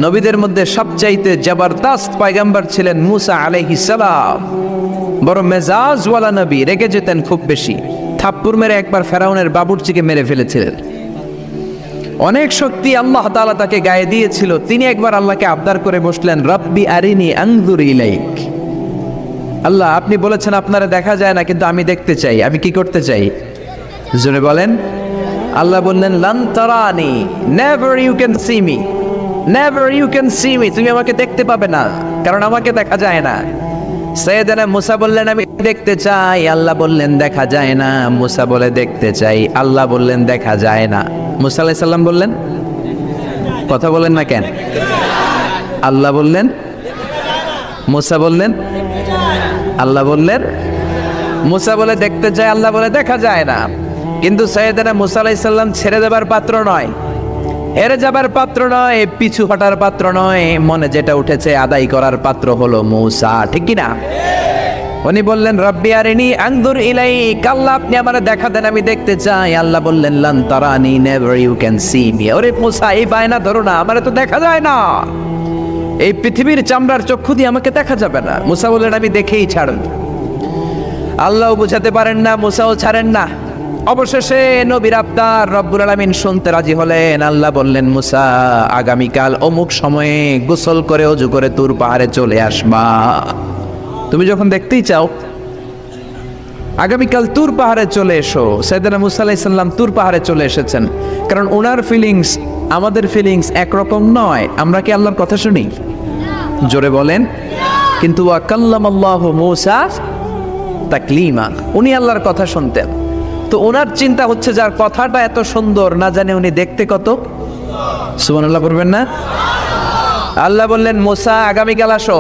নবীদের মধ্যে সবচাইতে জবরদস্ত পয়গম্বর ছিলেন মুসা আলাইহিস সালাম। বড় মেজাজওয়ালা নবী, রেগে যেতেন খুব বেশি। থাপ্পড় মেরে একবার ফেরাউনের বাবুর্চিকে মেরে ফেলেছিলেন। অনেক শক্তি আল্লাহ তাআলা তাকে গায়ে দিয়েছিল। তিনি একবার আল্লাহকে আবদার করে বসলেন, রব্বি আরিনি আনজুর ইলাইক। আল্লাহ, আপনি বলেছেন আপনারা দেখা যায় না, কিন্তু আমি দেখতে চাই। আমি কি করতে চাই? জোরে বলেন। আল্লাহ বললেন, লান তারানি, never you can see me, never you can see me. তুমি আমাকে দেখতে পাবে না, কারণ আমাকে দেখা যায় না। সাইয়েদনা মুসা বললেন, আমি দেখতে চাই। আল্লাহ বললেন, দেখা যায় না। মুসা বলে, দেখতে চাই। আল্লাহ বললেন, দেখা যায় না। মুসা আলাইহিস সালাম বললেন, কথা বলেন না কেন? আল্লাহ বললেন, মুসা বললেন, আল্লাহ বললেন। মুসা বলে দেখতে চাই, আল্লাহ বলে দেখা যায় না। কিন্তু সাইয়েদনা মুসা আলাইহিস সালাম ছেড়ে দেবার পাত্র নয়, হেরে যাবার পাত্র নয়, পিছু হটার পাত্র নয়। মনে যেটা উঠেছে আদায় করার পাত্র হলো মুসা, ঠিক কি না? উনি বললেন, রব্বি আরিনি আনজুর ইলাইক। আল্লাহ, আপনি আমারে দেখা দেন, আমি দেখতে চাই। আল্লাহ বললেন, লান তারানি, never you can see me. ওরে মুসা, এই বায়না ধরো না, আমারে তো দেখা যায় না। এই পৃথিবীর চামড়ার চক্ষু দিয়ে আমাকে দেখা যাবে না। মুসা বললেন, আমি দেখেই ছাড়ব। আল্লাহও বুঝাতে পারেন না, মুসাও ছাড়েন না। অবশেষে নবীর আবদার রব্বুল আলামিন শুনতে রাজি হলেন। আল্লাহ বললেন, মুসা, আগামীকাল অমুক সময়ে গোসল করে ওযু করে তুর পাহাড়ে চলে আসবা। তুমি যখন দেখতেই চাও, আগামীকাল তুর পাহাড়ে চলে এসো। সাইয়েদনা মুসা আলাইহিস সালাম তুর পাহাড়ে চলে এসেছেন, কারণ ওনার ফিলিংস আমাদের ফিলিংস একরকম নয়। আমরা কি আল্লাহর কথা শুনি? জোরে বলেন। কিন্তু ওয়া কাল্লামাল্লাহু মুসা তাকলিমা, উনি আল্লাহর কথা শুনতেন। তো ওনার চিন্তা হচ্ছে, যার কথাটা এত সুন্দর, না জানে উনি দেখতে কত। সুবহানাল্লাহ পড়বেন না? আল্লাহ বললেন, মুসা, আগামীকাল আসো,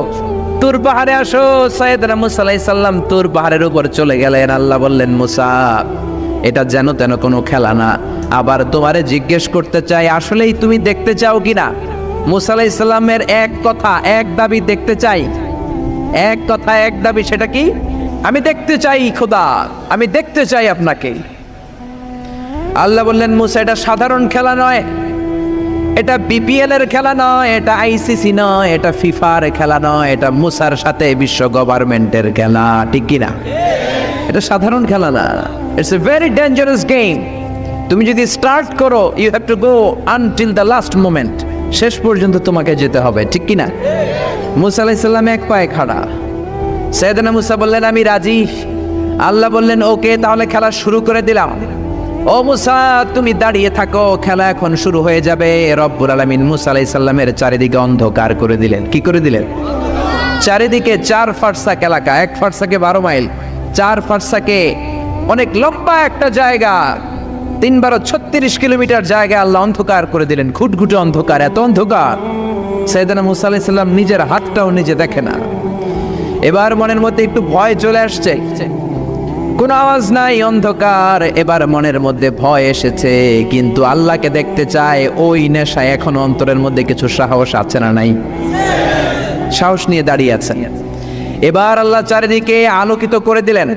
তুর পাহাড়ে আসো। সাইয়েদনা মুসা আলাইহিস সালাম তুর পাহাড়ের উপর চলে গেলেন। আল্লাহ বললেন, মুসা, এটা যেন তেন কোনো খেলা না। আবার তোমারে জিজ্ঞেস করতে চাই, আসলেই তুমি দেখতে চাও কিনা? মুসা আলাইহিস সালামের এক কথা এক দাবি, দেখতে চাই। এক কথা এক দাবি, সেটা কি? আমি দেখতে চাই খোদা, আমি দেখতে চাই আপনাকে। আল্লাহ বললেন, মুসা, এটা সাধারণ খেলা নয়, এটা বিপিএল এর খেলা নয়, এটা আইসিসি নয়, এটা ফিফার খেলা নয়, এটা মুসার সাথে বিশ্ব গভর্নমেন্টের খেলা, ঠিক কিনা? এটা সাধারণ খেলা না, it's a very dangerous game. তুমি যদি স্টার্ট করো, you have to go until the last moment. শেষ পর্যন্ত তোমাকে যেতে হবে, ঠিক কিনা? মুসা আলাইহিস সালাম এক পায়ে খাড়া। সাইয়েদনা মুসা বললেন, আমি রাজি। আল্লাহ বললেন, ওকে, তাহলে খেলা শুরু করে দিলাম। ও মুসা, তুমি দাঁড়িয়ে থাকো, খেলা এখন শুরু হয়ে যাবে। রব্বুল আলামিন মুসা আলাইহিস সালামের চারিদিকে অন্ধকার করে দিলেন। কি করে দিলেন? চারিদিকে 4 ফারসাক এলাকা, 1 ফারসাকে 12 মাইল, 4 ফারসাকে অনেক লম্বা একটা জায়গা, 3 × 36 কিলোমিটার জায়গা আল্লাহ অন্ধকার করে দিলেন। ঘুটঘুটে অন্ধকার, এত অন্ধকার সাইয়েদনা মুসা আলাইহিস সালাম নিজের হাতটাও নিজে দেখে না। এবার মনের মধ্যে একটু ভয় চলে আসছে, কোনো আওয়াজ নাই, অন্ধকার। এবার মনের মধ্যে ভয় এসেছে, কিন্তু আল্লাহকে দেখতে চায়। ওই নেশায় এখন অন্তরের মধ্যে কিছু সাহস আছে না নাই? সাহস নিয়ে দাঁড়িয়ে আছেন। এবার আল্লাহ চারিদিকে আলোকিত করে দিলেন।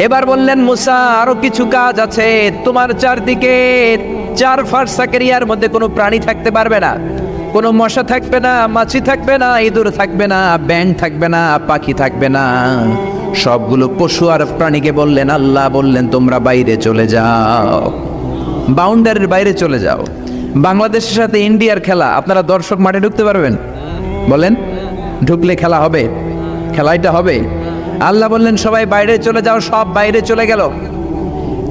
এবার বললেন, মুসা, আরো কিছু কাজ আছে। তোমার চারদিকে 4 ফারসাক এরিয়ার মধ্যে কোনো প্রাণী থাকতে পারবে না, কোনো মশা থাকবে না, মাছি থাকবে না, ইঁদুর থাকবে না, ব্যাঙ থাকবে না, পাখি থাকবে না। সবগুলো পশু আর প্রাণীকে বললেন, আল্লাহ বললেন, তোমরা বাইরে চলে যাও, বাউন্ডারির বাইরে চলে যাও। বাংলাদেশের সাথে ইন্ডিয়ার খেলা, আপনারা দর্শক মাঠে ঢুকতে পারবেন? বলেন, ঢুকলে খেলা হবে? খেলাটা হবে। আল্লাহ বললেন, সবাই বাইরে চলে যাও। সব বাইরে চলে গেল।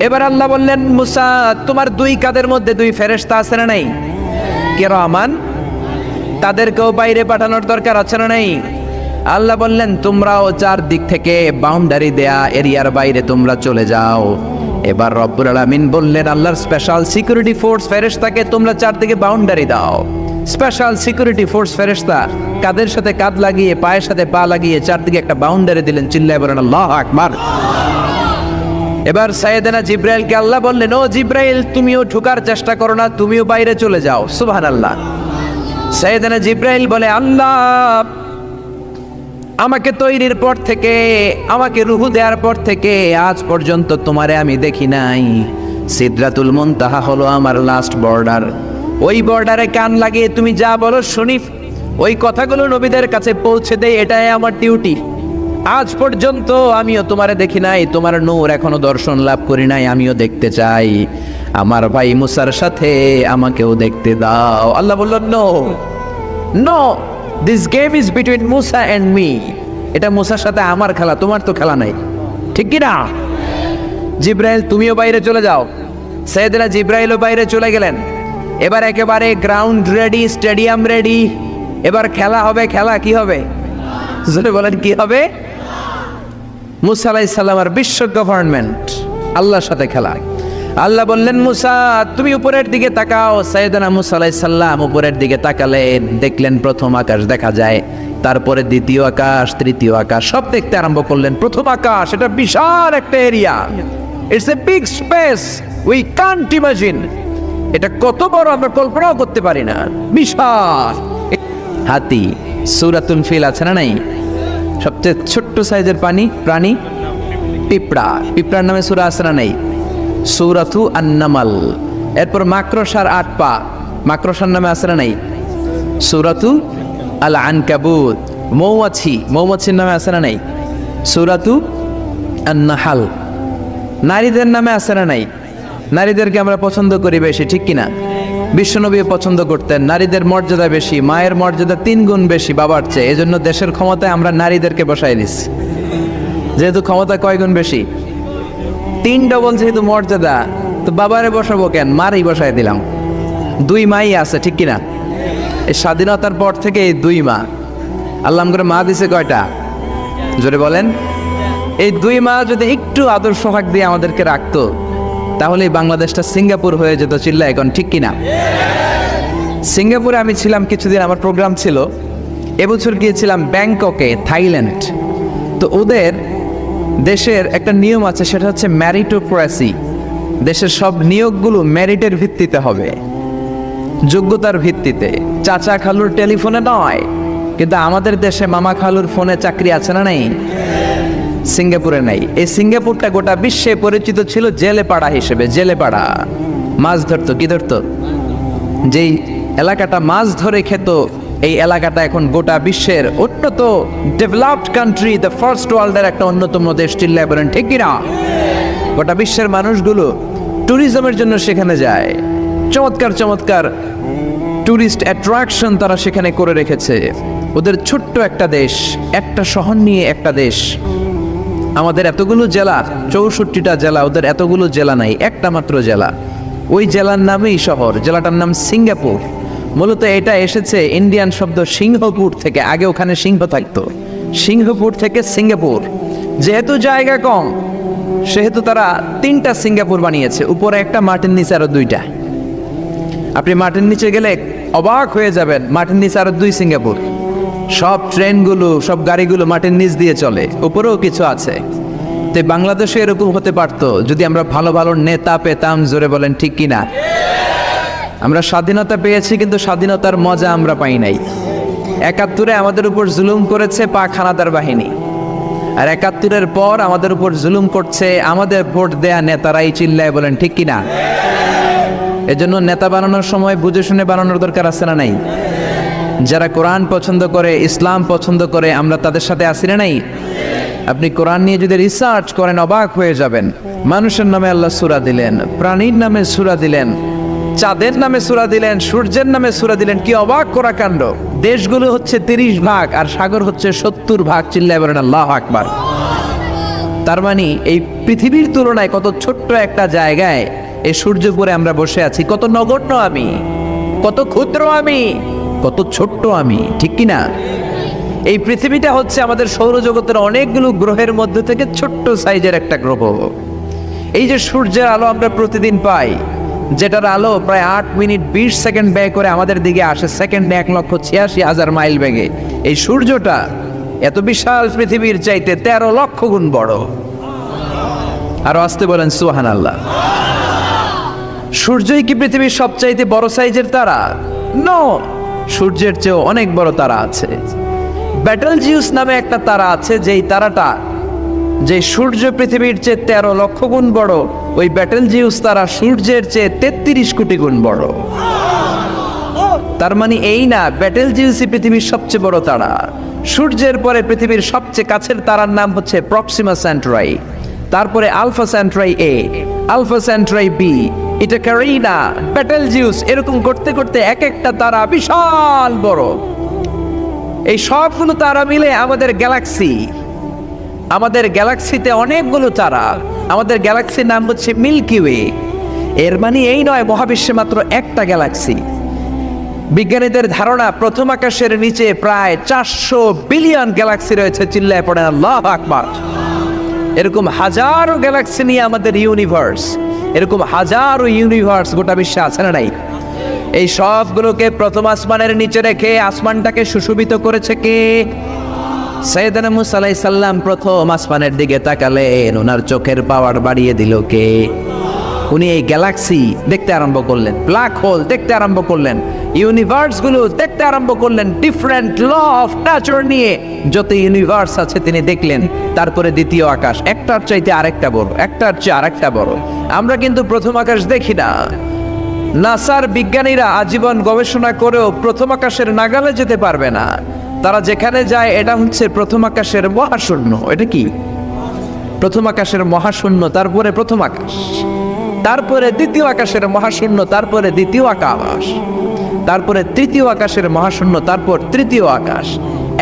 এবার আল্লাহ বললেন, মুসা, তোমার 2 কাঁধের মধ্যে 2 ফেরেশতা আছে না নাই? কিরামান, তাদেরকেও বাইরে পাঠানোর দরকার আছে না নাই? আল্লাহ বললেন, তোমরাও 4 দিক থেকে বাউন্ডারি দেয়া এরিয়ার বাইরে তোমরা চলে যাও। এবার রব্বুল আলামিন বললেন, আল্লাহর স্পেশাল সিকিউরিটি ফোর্স ফেরেশতাকে তোমরা 4 দিকে বাউন্ডারি দাও। স্পেশাল সিকিউরিটি ফোর্স ফেরেশতা কাদের সাথে কাঁধ লাগিয়ে, পায়ের সাথে পা লাগিয়ে 4 দিকে একটা বাউন্ডারি দিলেন। চিল্লায়ে বলেন, আল্লাহু আকবার। এবার সাইয়েদনা জিব্রাইলকে আল্লাহ বললেন, ও জিব্রাইল, তুমিও ঢোকার চেষ্টা করো না, তুমিও বাইরে চলে যাও। সুবহানাল্লাহ। সাইয়েদনা জিব্রাইল বলে, আল্লাহ, আমাকে তৈরির পর থেকে, আমাকে রূহ দেওয়ার পর থেকে আজ পর্যন্ত তোমারে আমি দেখি নাই। সিদরাতুল মুনতাহা হলো আমার লাস্ট বর্ডার। ওই বর্ডারে কান লাগিয়ে তুমি যা বলো শুনি, ওই কথাগুলো নবীদের কাছে পৌঁছে দেয়, এটাই আমার ডিউটি। আজ পর্যন্ত আমিও তোমারে দেখি নাই, তোমার নূর এখনো দর্শন লাভ করি নাই, আমিও দেখতে চাই। আমার ভাই মুসার সাথে আমাকেও দেখতে দাও। আল্লাহ বলল, no no, this game is between Musa and me. এটা মুসার সাথে আমার খেলা, তোমার তো খেলা নাই, ঠিক কি না? জিব্রাইল তুমিও বাইরে চলে যাও। সাইয়েদনা জিব্রাইলও বাইরে চলে গেলেন। এবার একেবারে গ্রাউন্ড রেডি, স্টেডিয়াম রেডি। এবার খেলা হবে। খেলা কি হবে? জোরে বলেন, কি হবে? মুসা আলাইহিস সালামের বিশ্ব গভর্নমেন্ট, আল্লাহর সাথে খেলা। আল্লাহ বললেন, মুসা তুমি উপরের দিকে তাকাও। সাইয়েদনা মুসা আলাইহিস সালাম উপরের দিকে তাকালেন, দেখলেন প্রথম আকাশ দেখা যায়, তারপরে দ্বিতীয় আকাশ, তৃতীয় আকাশ, সব দেখতে আরম্ভ করলেন। প্রথম আকাশ, এটা বিশাল একটা area, it's a big space, we can't imagine. এটা কত বড় আমরা কল্পনাও করতে পারি না, বিশাল। হাতি, সূরাতুল ফিল আছে না নাই? সবচেয়ে ছোট্ট সাইজের প্রাণী পিঁপড়া, পিঁপড়ার নামে সূরা আছে না নাই? সূরাতু আন-নামাল। এরপর মাকড়সার 8 পা, মাকড়সার নামে আছে না নাই? সূরাতু আল-আনকাবুত। মৌমাছি, মৌমাছির নামে আছে না নাই? সূরাতু আন-নাহাল। নারীদের নামে আছে না নাই? নারীদেরকে আমরা পছন্দ করি বেশি, ঠিক কিনা? বিশ্বনবী পছন্দ করতেন, নারীদের মর্যাদা বেশি, মায়ের মর্যাদা 3 গুণ বেশি বাবার চেয়ে। এজন্য দেশের ক্ষমতায় আমরা নারীদেরকে বসাই দিচ্ছি। যেহেতু ক্ষমতা কয় গুণ বেশি, 3 ডবল যেহেতু মর্যাদা, তো বাবারে বসাবো কেন, মারই বসাই দিলাম। 2 মাই আছে, ঠিক কিনা? এই স্বাধীনতার পর থেকে এই 2 মা। আল্লাহ করে মা দিছে কয়টা? জোরে বলেন। এই 2 মা যদি একটু আদর সোহাগ দিয়ে আমাদেরকে রাখতো, তাহলে বাংলাদেশটা সিঙ্গাপুর হয়ে যেত। চিল্লা এখন, ঠিক কিনা? সিঙ্গাপুরে আমি ছিলাম কিছুদিন, আমার প্রোগ্রাম ছিল। এবছর গিয়েছিলাম ব্যাংককে, থাইল্যান্ড। তো ওদের দেশের একটা নিয়ম আছে, সেটা হচ্ছে ম্যারিটোক্রেসি। দেশের সব নিয়োগগুলো মেরিটের ভিত্তিতে হবে, যোগ্যতার ভিত্তিতে। চাচা খালুর টেলিফোনে নয়। কিন্তু আমাদের দেশে মামা খালুর ফোনে চাকরি আছে না নাই? সিঙ্গাপুরে নাই। এই সিঙ্গাপুরটা গোটা বিশ্বে পরিচিত ছিল জেলেপাড়া হিসেবে। জেলেপাড়া মাছ ধরতো, কি ধরতো? যেই এলাকাটা মাছ ধরে খেত, এই এলাকাটা এখন গোটা বিশ্বের উন্নত ডেভেলপড কান্ট্রি, দ্য ফার্স্ট ওয়ার্ল্ডের একটা অন্যতম দেশ। চিল্লায় বলেন, ঠিক কিনা? গোটা বিশ্বের মানুষগুলো ট্যুরিজমের জন্য সেখানে যায়। চমৎকার চমৎকার ট্যুরিস্ট অ্যাট্রাকশন তারা সেখানে করে রেখেছে। ওদের ছোট্ট একটা দেশ, একটা শহর নিয়ে একটা দেশ। আমাদের এতগুলো জেলা, 64টা জেলা, ওদের এতগুলো জেলা নাই, একটা মাত্র জেলা। ওই জেলার নামেই শহর, জেলাটার নাম সিঙ্গাপুর। মূলত এটা এসেছে ইন্ডিয়ান শব্দ সিংহপুর থেকে। আগে ওখানে সিংহ থাকতো, সিংহপুর থেকে সিঙ্গাপুর। যেহেতু জায়গা কম, সেহেতু তারা 3টা সিঙ্গাপুর বানিয়েছে, উপরে একটা, মাটির নিচে আরো 2টা। আপনি মাটির নিচে গেলে অবাক হয়ে যাবেন, মাটির নিচে আরো 2 সিঙ্গাপুর। সব ট্রেনগুলো, সব গাড়িগুলো মাটির নিচ দিয়ে চলে, উপরেও কিছু আছে। তো বাংলাদেশে এরকম হতে পারতো যদি আমরা ভালো ভালো নেতা পেতাম। জোরে বলেন, ঠিক কিনা? আমরা স্বাধীনতা পেয়েছি, কিন্তু স্বাধীনতার মজা আমরা পাই নাই। 71-এ আমাদের উপর জুলুম করেছে পাক হানাদার বাহিনী, আর 71-এর পর আমাদের উপর জুলুম করছে আমাদের ভোট দেয়া নেতারাই। চিল্লায় বলেন, ঠিক কিনা? এজন্য নেতা বানানোর সময় বুঝে শুনে বানানোর দরকার আছে না নাই? যারা কোরআন পছন্দ করে, ইসলাম পছন্দ করে, আমরা তাদের সাথে আসি না নাই? আপনি কোরআন নিয়ে যদি রিসার্চ করেন, অবাক হয়ে যাবেন। মানুষের নামে আল্লাহ সূরা দিলেন, প্রাণীর নামে সূরা দিলেন, চাঁদের নামে সূরা দিলেন, সূর্যের নামে সূরা দিলেন। কি অবাক করা কাণ্ড! দেশগুলো হচ্ছে 30 ভাগ আর সাগর হচ্ছে 70 ভাগ। চিল্লায় বলেন আল্লাহু আকবার। তার মানে এই পৃথিবীর তুলনায় কত ছোট্ট একটা জায়গায় এই সূর্যপুরে আমরা বসে আছি। কত নগণ্য আমি, কত ক্ষুদ্র আমি, কত ছোট্ট আমি, ঠিক কিনা? এই পৃথিবীটা হচ্ছে আমাদের সৌরজগতের অনেকগুলো গ্রহের মধ্যে থেকে ছোট্ট সাইজের একটা গ্রহ। এই যে সূর্যের আলো আমরা প্রতিদিন পাই, যেটার আলো প্রায় 8 মিনিট 20 সেকেন্ড ব্যয় করে আমাদের দিকে আসে, সেকেন্ডে 1,86,000 মাইল বেগে। এই সূর্যটা এত বিশাল পৃথিবীর চাইতে 13 লক্ষ গুণ বড়। আরো আসতে বলেন সুবহানাল্লাহ। সূর্যই কি পৃথিবীর সবচাইতে বড় সাইজের তারা? নো, সূর্যের চেয়েও অনেক বড় তারা আছে। ব্যাটেলজিউস নামে একটা তারা আছে, যেই তারাটা, যে সূর্য পৃথিবীর চেয়ে 13 লক্ষ গুণ বড়, ওই ব্যাটেলজিউস তারা সূর্যের চেয়ে 33 কোটি গুণ বড়। তার মানে এই না বেটেলজিউসই পৃথিবীর সবচেয়ে বড় তারা। সূর্যের পরে পৃথিবীর সবচেয়ে কাছের তারার নাম হচ্ছে প্রক্সিমা সেন্টরাই, তারপরে আলফা সেন্টরাই এ, আলফা সেন্টরাই বি, এটা ক্যারিনা, বেটেলজিউস, এরকম করতে করতে এক একটা তারা বিশাল বড়। এই সবগুলো তারা মিলে আমাদের গ্যালাক্সি। আমাদের গ্যালাক্সিতে অনেকগুলো তারা। আমাদের গ্যালাক্সির নাম হচ্ছে মিল্কি ওয়ে। এর মানে এই নয় মহাবিশ্বে মাত্র একটা গ্যালাক্সি। বিজ্ঞানীদের ধারণা প্রথম আকাশের নিচে প্রায় 400 বিলিয়ন গ্যালাক্সি রয়েছে। চিল্লায় পড়েন আল্লাহু আকবার। এরকম হাজারো গ্যালাক্সি নিয়ে আমাদের ইউনিভার্স, এরকম হাজারো ইউনিভার্স গোটা বিশ্বে আছে না নাই? এই সবগুলোকে প্রথম আসমানের নিচে রেখে আসমানটাকে সুশোভিত করেছে কে? সাইয়েদনা মুসা আলাইহিস সালাম প্রথম আসমানের দিকে তাকালেন, ওনার চোখের পাওয়ার বাড়িয়ে দিল কে? উনি এই গ্যালাক্সি দেখতে আরম্ভ করলেন, ব্ল্যাক হোল দেখতে আরম্ভ করলেন, ইউনিভার্স গুলো দেখতে আরম্ভ করলেন, ডিফারেন্ট ল অফ নেচার নিয়ে যত ইউনিভার্স আছে তিনি দেখলেন। তারপরে দ্বিতীয় আকাশ, একটার চাইতে আরেকটা বড়, একটার চেয়ে আরেকটা বড়। আমরা কিন্তু প্রথম আকাশ দেখি না। নাসার বিজ্ঞানীরা আজীবন গবেষণা করেও প্রথম আকাশের নাগালে যেতে পারবে না। তারা যেখানে যায় এটা হচ্ছে প্রথম আকাশের মহাশূন্য। এটা কি? প্রথম আকাশের মহাশূন্য, তারপরে প্রথম আকাশ, তারপরে দ্বিতীয় আকাশের মহাশূন্য, তারপরে দ্বিতীয় আকাশ, তারপরে তৃতীয় আকাশের মহাশূন্য, তারপর তৃতীয় আকাশ।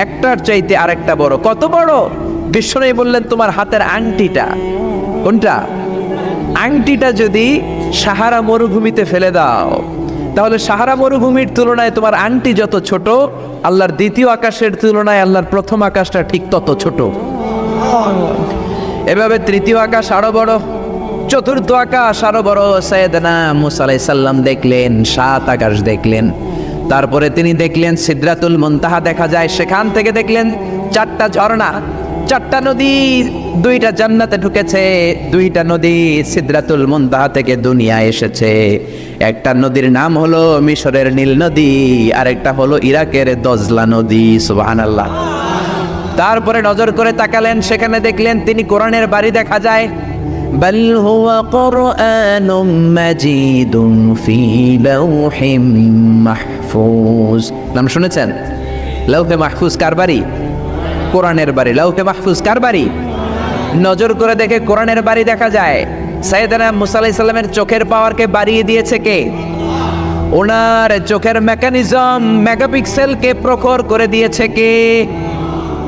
একটার চাইতে আরেকটা বড়। কত বড়? বিশ্বনবী বললেন তোমার হাতের আংটিটা, কোনটা? আংটিটা যদি সাহারা মরুভূমিতে ফেলে দাও, তাহলে সাহারা মরুভূমির তুলনায় তোমার আংটি যত ছোট, আল্লাহর দ্বিতীয় আকাশের তুলনায় আল্লাহর প্রথম আকাশটা ঠিক তত ছোট। এভাবে তৃতীয় আকাশ আরো বড়, চতুর্থ আকাশ আরো বড়। সাইয়েদনা মুসা আলাইহিস সালাম দেখলেন 7 আকাশ দেখলেন। তারপরে তিনি দেখলেন সিদরাতুল মুনতাহা দেখা যায়, সেখান থেকে দেখলেন 4টা ঝর্ণা, 4টা নদী, 2টা জান্নাতে ঢুকেছে, 2টা নদী সিদরাতুল মুনতাহা থেকে দুনিয়ায় এসেছে। একটা নদীর নাম হলো মিশরের নীল নদী, আরেকটা হলো ইরাকের দজলা নদী। সুবহানাল্লাহ। তারপরে নজর করে তাকালেন, সেখানে দেখলেন তিনি কোরআনের বাড়ি দেখা যায়। বাল হুয়া কুরআনুম মাজিদুন ফি লাওহিম মাহফুজ। নাম শুনেছেন? লাওহে মাহফুজ কার বাড়ি? কোরআনের বাড়ি। লাওহে মাহফুজ কার বাড়ি? নজর করে দেখে কোরআনের বাড়ি দেখা যায়। সাইয়েদনা মুসা আলাইহিস সালামের চোখের পাওয়ারকে বাড়িয়ে দিয়েছে কে? ওনার চোখের মেকানিজম, মেগাপিক্সেলকে প্রখর করে দিয়েছে কে?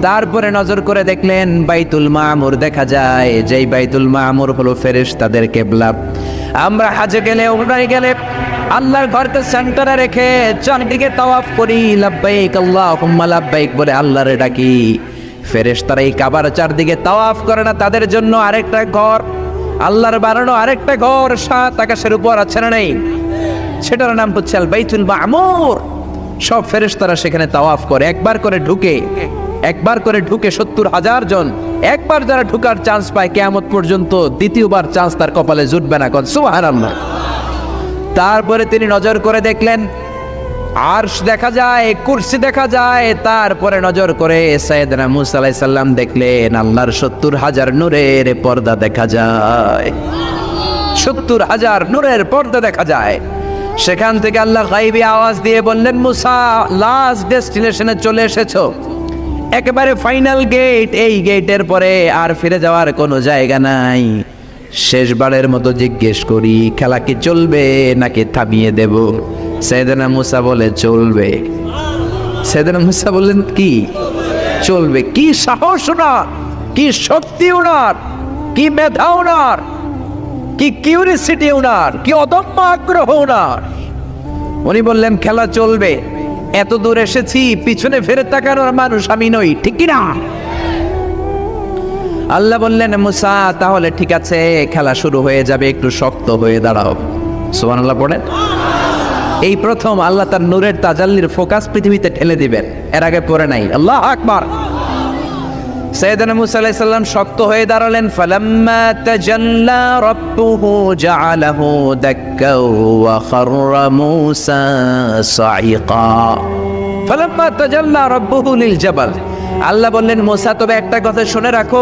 তারপরে নজর করে দেখলেন বাইতুল মামুর দেখা যায়, যেই বাইতুল মামুর হলো ফেরেশতাদের কিবলা। আমরা হাজে গেলে, উমরায় গেলে আল্লাহর ঘরকে সেন্টারে রেখে চারদিকে তাওয়াফ করি, লাব্বাইক আল্লাহুম্মা লাব্বাইক বলে আল্লাহরে ডাকি। ফেরেশতারা এই কাবার চারদিকে তাওয়াফ করে না, তাদের জন্য আরেকটা ঘর, আল্লাহর বানানো আরেকটা ঘর 7 আকাশের উপর আছে না নেই? সেটার নাম হচ্ছে আল বাইতুল মামুর। সব ফেরেশতারা সেখানে তাওয়াফ করে, একবার করে ঢুকে 70,000 জন। একবার যারা ঢুকার চান্স পায় কিয়ামত পর্যন্ত দ্বিতীয়বার চান্স তার কপালে জুটবে না। সুবহানাল্লাহ। তারপরে তিনি নজর করে দেখলেন আরশ দেখা যায়, কুরসি দেখা যায়। তারপরে নজর করে সাইয়েদনা মুসা আলাইহিস সালাম দেখলেন আল্লাহর 70,000 নূরের পর্দা দেখা যায়। 70,000 নূরের পর্দা দেখা যায়। সেখান থেকে আল্লাহ গায়বী আওয়াজ দিয়ে বললেন, মুসা লাস্ট ডেস্টিনেশনে চলে এসেছো, একেবারে ফাইনাল গেট। এই গেটের পরে আর ফিরে যাওয়ার কোনো জায়গা নাই। শেষবারের মতো জিজ্ঞেস করি, খেলা কি চলবে নাকি থামিয়ে দেব? সাইয়েদনা মুসা বলে চলবে। সাইয়েদনা মুসা বললেন কি চলবে? কি সাহস ওনার, কি শক্তি ওনার, কি মেধা ওনার, কি কিউরিসিটি ওনার, কি অদম্য আগ্রহ ওনার। উনি বললেন খেলা চলবে। এত দূর এসেছি, পিছনে ফেরত তাকানোর মানুষ আমি নই, ঠিক কি না? আল্লাহ বললেন মুসা তাহলে ঠিক আছে, খেলা শুরু হয়ে যাবে, একটু শক্ত হয়ে দাঁড়াও। সুবহানাল্লাহ পড়েন। এই প্রথম আল্লাহ তার নূরের তাজাল্লির ফোকাস পৃথিবীতে ঠেলে দিবেন, এর আগে পড়ে নাই। আল্লাহু আকবার। সাইয়েদনা মুসা আলাইহিস সালাম শক্ত হয়ে দাঁড়ালেন। ফালাম্মা তাজাল্লা রাব্বুহু জাআলাহু দাক্কা ওয়া খাররা মুসা সাইকা। ফালাম্মা তাজাল্লা রাব্বুহু লিল জাবাল। আল্লাহ বললেন মুসা তবে একটা কথা শুনে রাখো,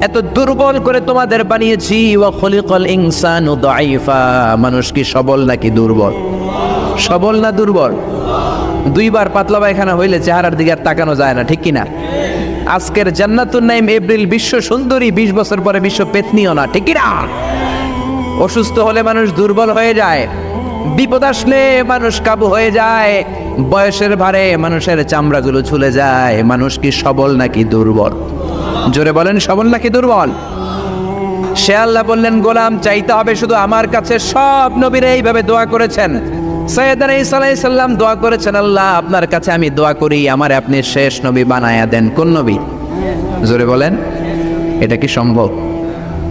এত দুর্বল করে তোমাদের বানিয়েছি। ওয়া খুলিকাল ইনসানু দাঈফা। মানুষ কি সবল নাকি দুর্বল? সবল না দুর্বল? দুইবার পাতলা পায়খানা হইলে চেহারার দিকে আর তাকানো যায় না, ঠিক কিনা? আজকের জান্নাতুন নাইম এপ্রিল বিশ্ব সুন্দরী, 20 বছর পরে বিশ্ব পেতনিও না, ঠিক কিনা? অসুস্থ হলে মানুষ দুর্বল হয়ে যায়, বিপদ আসলে মানুষ কাবু হয়ে যায়, বয়সের ভারে মানুষের চামড়াগুলো ঝুলে যায়। মানুষ কি সবল নাকি দুর্বল? জোরে বলেন, সবল নাকি দুর্বল? সে আল্লাহ বললেন, গোলাম চাইতে হবে শুধু আমার কাছে। সব নবীরা এইভাবে দোয়া করেছেন। সাইয়েদনা ঈসা আলাইহিস সালাম দোয়া করেছেন, আল্লাহ আপনার কাছে আমি দোয়া করি আমারে আপনি শেষ নবী বানায়া দেন। কোন নবী? জোরে বলেন, এটা কি সম্ভব?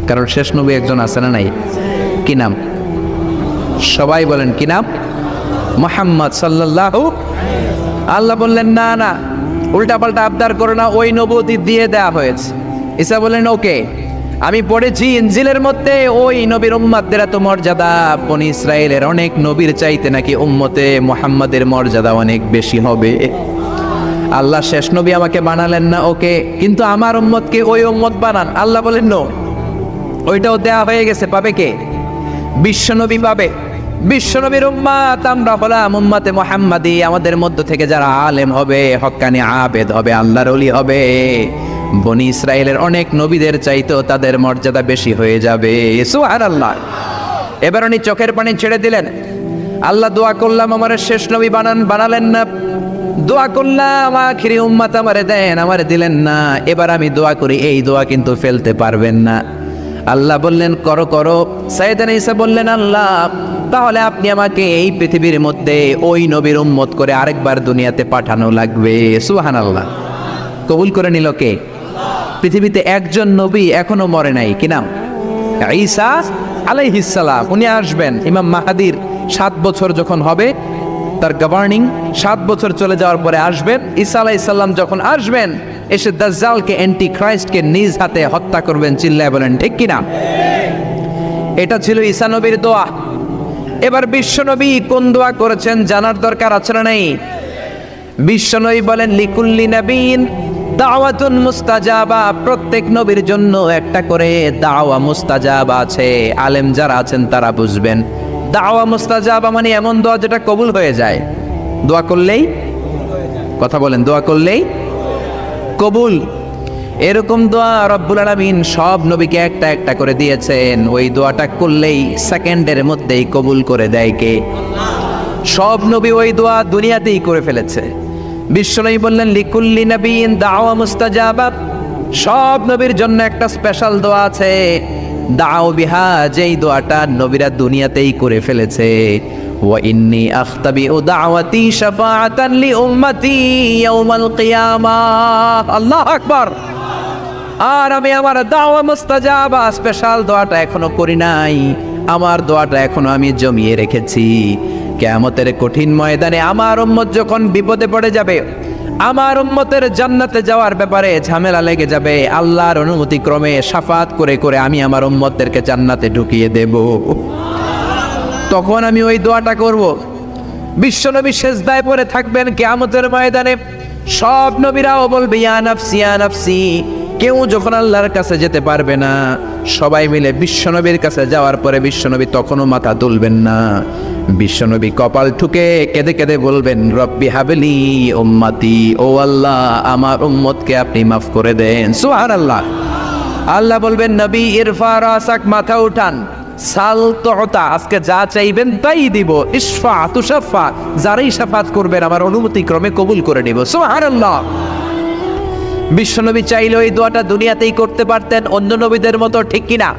কারণ শেষ নবী একজন আছে না নাই? কি নাম? সবাই বলেন কি নাম? মুহাম্মদ সাল্লাল্লাহু। আল্লাহ বললেন, না না, উল্টা পাল্টা আবদার করো না, ওই নবুয়তি দিয়ে দেয়া হয়েছে। ঈসা বললেন, ওকে, আমি পড়েছি ইনজিলের মধ্যে ওই নবীর উম্মতদের এত মর্যাদা, বনি ইসরায়েলের অনেক নবীর চাইতে নাকি উম্মতে মুহাম্মাদের মর্যাদা অনেক বেশি হবে। আল্লাহ শেষ নবী আমাকে বানালেন না, ওকে, কিন্তু আমার উম্মতকে ওই উম্মত বানান। আল্লাহ বলেন, নো, ওইটাও দেয়া হয়ে গেছে। পাবে কে? বিশ্বনবী পাবে। বিশ্বনবীর উম্মত আমরা হলাম উম্মতে মুহাম্মাদি। আমাদের মধ্য থেকে যারা আলেম হবে, হক্কানি আবেদ হবে, আল্লাহর ওলি হবে, বনি ইসরায়েলের অনেক নবীদের চাইতেও তাদের মর্যাদা বেশি হয়ে যাবে। সুবহানাল্লাহ। এবার উনি চোখের পানি ছেড়ে দিলেন। আল্লাহ দোয়া করলাম আমার শেষ নবী বানালেন না। দোয়া করলাম আখিরি উম্মত আমারে দেন, আমারে দিলেন না। এবার আমি দোয়া করি, এই দোয়া কিন্তু ফেলতে পারবেন না। আল্লাহ বললেন, করো করো। সাইয়েদনা ঈসা বললেন, আল্লাহ তাহলে আপনি আমাকে এই পৃথিবীর মধ্যে ওই নবীর উম্মত করে আরেকবার দুনিয়াতে পাঠানো লাগবে। সুবহানাল্লাহ। কবুল করে নিল কে? পৃথিবীতে একজন নবী এখনো মরে নাই। কি নাম? ঈসা আলাইহিস সালাম। উনি আসবেন ইমাম মাহাদির 7 বছর যখন হবে, তার গভর্নিং 7 বছর চলে যাওয়ার পরে আসবেন। ঈসা আলাইহিস সালাম যখন আসবেন, এসে দাজ্জালকে, অ্যান্টি খ্রাইস্টকে নিজ হাতে হত্যা করবেন। চিল্লায় বলেন ঠিক কিনা? এটা ছিল ঈসা নবীর দোয়া। এবার বিশ্বনবী কোন দোয়া করেছেন জানার দরকার আছে না নেই? বিশ্বনবী বলেন, লিকুল্লি নাবিয়িন দাওয়াতুন মুস্তাজাবা। প্রত্যেক নবীর জন্য একটা করে দাওয়া মুস্তাজাবা আছে। আলেম যারা আছেন তারা বুঝবেন, দাওয়া মুস্তাজাবা মানে এমন দোয়া যেটা কবুল হয়ে যায়। দোয়া করলেই, কথা বলেন, দোয়া করলেই কবুল। এরকম দোয়া রব্বুল আলামিন সব নবীকে একটা একটা করে দিয়েছেন। ওই দোয়াটা করলেই সেকেন্ডের মধ্যেই কবুল করে দেয় কে? সব নবী ওই দোয়া দুনিয়াতেই করে ফেলেছে। বিশ্বনবী বললেন, লিকুল্লি নাবিয়িন দাওয়া মুস্তাজাবা। সব নবীর জন্য একটা স্পেশাল দোয়া আছে, দাও বিহা, যেই দোয়াটা নবীরা দুনিয়াতেই করে ফেলেছে। ওয়া ইন্নী আখতাবিউ দাওয়াতি শাফাআতান লি উম্মতি ইয়াউমাল কিয়ামাহ। আল্লাহু আকবার। আর আমি আমার দাওয়া মুস্তাজাবা স্পেশাল দোয়াটা এখনো করি নাই। আমার দোয়াটা এখনো আমি জমিয়ে রেখেছি। কিয়ামতের কঠিন ময়দানে আমার উম্মত যখন বিপদে পড়ে যাবে, আমার উম্মতের জান্নাতে যাওয়ার ব্যাপারে ঝামেলা লেগে যাবে, আল্লাহর অনুমতি ক্রমে শাফাত করে করে আমি আমার উম্মতদেরকে জান্নাতে ঢুকিয়ে দেব। তখন আমি ওই দোয়াটা করব। বিশ্বনবী সেজদায় পড়ে থাকবেন কিয়ামতের ময়দানে। সব নবীরাও বলবে, ইয়া নাফসি ইয়া নাফসি। কেউ যখন আল্লাহর কাছে যেতে পারবে না, সবাই মিলে বিশ্বনবীর কাছে যাওয়ার পরে বিশ্বনবী তখনও মাথা তুলবেন না। বিশ্বনবী কপাল ঠুকে কেঁদে কেঁদে বলবেন, রব্বি হাবলি উম্মতি। ও আল্লাহ, আমার উম্মতকে আপনি মাফ করে দেন। সুবহানাল্লাহ। আল্লাহ বলবেন, নবী ইরফা রাসাক, মাথা উঠান, সাল তুতা, আজকে যা চাইবেন তাই দিব। ইশফা তুশাফা, যারাই শাফাত করবেন আমার অনুমতি ক্রমে কবুল করে নিব। সুবহানাল্লাহ। বিশ্বনবী চাইলে ওই দোয়াটা দুনিয়াতেই করতে পারতেন অন্য নবীদের মতো, ঠিক কিনা?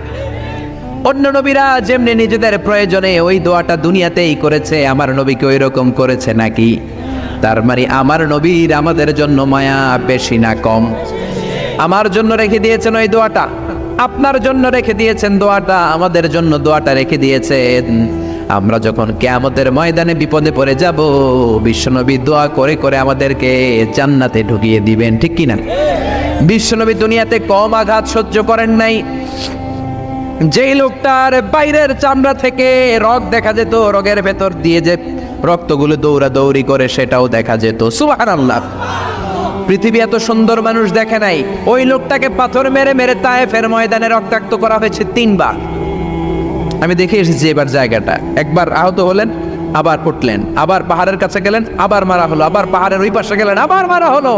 অন্য নবীরা যেমনি নিজেদের প্রয়োজনে ওই দোয়াটা দুনিয়াতেই করেছে, আমার নবীকে ওই রকম করেছে নাকি? তার মানে আমার নবীর আমাদের জন্য মায়া বেশি না কম? আমার জন্য রেখে দিয়েছেন ওই দোয়াটা, আপনার জন্য রেখে দিয়েছেন দোয়াটা, আমাদের জন্য দোয়াটা রেখে দিয়েছেন। আমরা যখন কিয়ামতের ময়দানে বিপদে পড়ে যাব, বিশ্বনবী দোয়া করে করে আমাদেরকে জান্নাতে ঢুকিয়ে দিবেন, ঠিক কিনা? বিশ্বনবী দুনিয়াতে কম আঘাত সহ্য করেন নাই। যেই লোকটার বাইরের চামড়া থেকে রগ দেখা যেত, রগের ভেতর দিয়ে যে রক্তগুলো দৌড়াদৌড়ি করে সেটাও দেখা যেত। সুবহানাল্লাহ। পৃথিবী এত সুন্দর মানুষ দেখে নাই। ওই লোকটাকে পাথর মেরে মেরে তায়েফের ময়দানে রক্তাক্ত করা হয়েছে 3 বার। আমি দেখে এসেছি এবার জায়গাটা। একবার আহত হলেন, আবার উঠলেন, আবার পাহাড়ের কাছে গেলেন, আবার মারা হলো, আবার পাহাড়ের ওই পাশে গেলেন, আবার মারা হলো।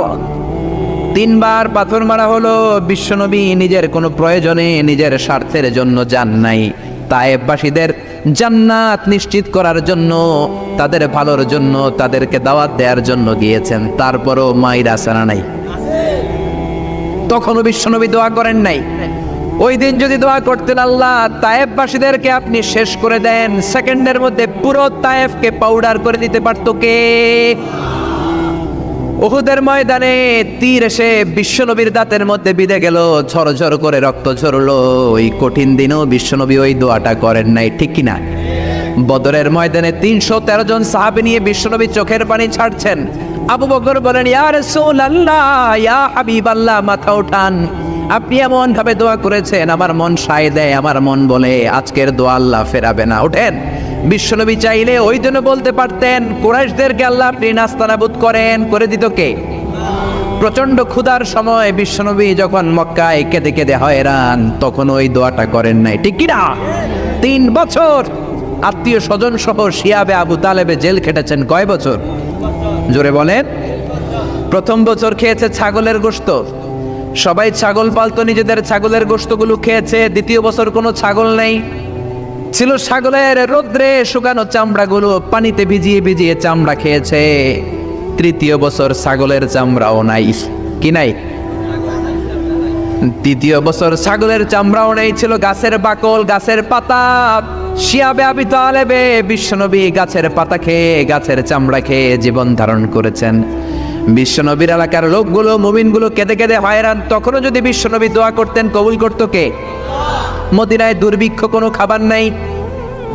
3 বার পাথর মারা হলো। বিশ্বনবী নিজের কোনো প্রয়োজনে, নিজের স্বার্থের জন্য যান নাই, তায়েফবাসীদের জান্নাত নিশ্চিত করার জন্য, তাদের ভালোর জন্য, তাদেরকে দাওয়াত দেওয়ার জন্য গিয়েছেন। তারপরও মাইর আসানা নাই, তখনও বিশ্বনবী দোয়া করেন নাই। ওই দিন যদি দোয়া করতেন, আল্লাহ তায়েফবাসীদেরকে আপনি শেষ করে দেন, সেকেন্ডের মধ্যে পুরো তায়েফকে পাউডার করে দিতে পারতো কে? উহুদের ময়দানে তীর এসে বিশ্বনবীর দাঁতের মধ্যে বিঁধে গেল, ঝরঝর করে রক্ত ঝরলো। ওই কঠিন দিনেও বিশ্বনবী ওই দোয়াটা করেন নাই, ঠিক কিনা? বদরের ময়দানে 313 জন সাহাবী নিয়ে বিশ্বনবী চোখের পানি ছাড়ছেন। আবু বকর বলেন, ইয়া রাসূলুল্লাহ, ইয়া হাবিবাল্লাহ, মাথা উঠান, আপনি এমন ভাবে দোয়া করেছেন, আমার মন সায় দেয়, আমার মন বলে আজকের দোয়া আল্লাহ ফেরাবে না, ওঠেন। বিশ্বনবী চাইলে ওই জন্য বলতে পারতেন, কুরাইশদেরকে আল্লাহ আপনি নাস্তানাবুদ করেন, করে দিত কে? প্রচন্ড ক্ষুধার সময় বিশ্বনবী যখন মক্কায় কেঁদে কেঁদে হয়রান, তখন ওই দোয়াটা করেন নাই, ঠিক কিনা? 3 বছর আত্মীয় স্বজন সহ শিয়াবে আবু তালেবে জেল খেটেছেন। কয় বছর? জোরে বলেন। প্রথম বছর খেয়েছে ছাগলের গোশত, সবাই ছাগল পালতো, নিজেদের ছাগলের গোশতগুলো খেয়েছে। দ্বিতীয় বছর কোনো ছাগল নেই, ছিল ছাগলের রোদ্রে শুকানো চামড়াগুলো পানিতে ভিজিয়ে ভিজিয়ে চামড়া খেয়েছে। তৃতীয় বছর ছাগলের চামড়াও নাই, কি নাই? তৃতীয় বছর ছাগলের চামড়াও নেই, ছিল গাছের বাকল, গাছের পাতা। শিয়াবে আবি তালেবে বিশ্বনবী গাছের পাতা খেয়ে, গাছের চামড়া খেয়ে জীবন ধারণ করেছেন। বিশ্বনবীর এলাকার লোকগুলো, মুমিনগুলো কেঁদে কেঁদে হয়রান। তখনও যদি বিশ্বনবী দোয়া করতেন, কবুল করত কে? মদিনায় দুর্ভিক্ষ, কোনো খাবার নাই,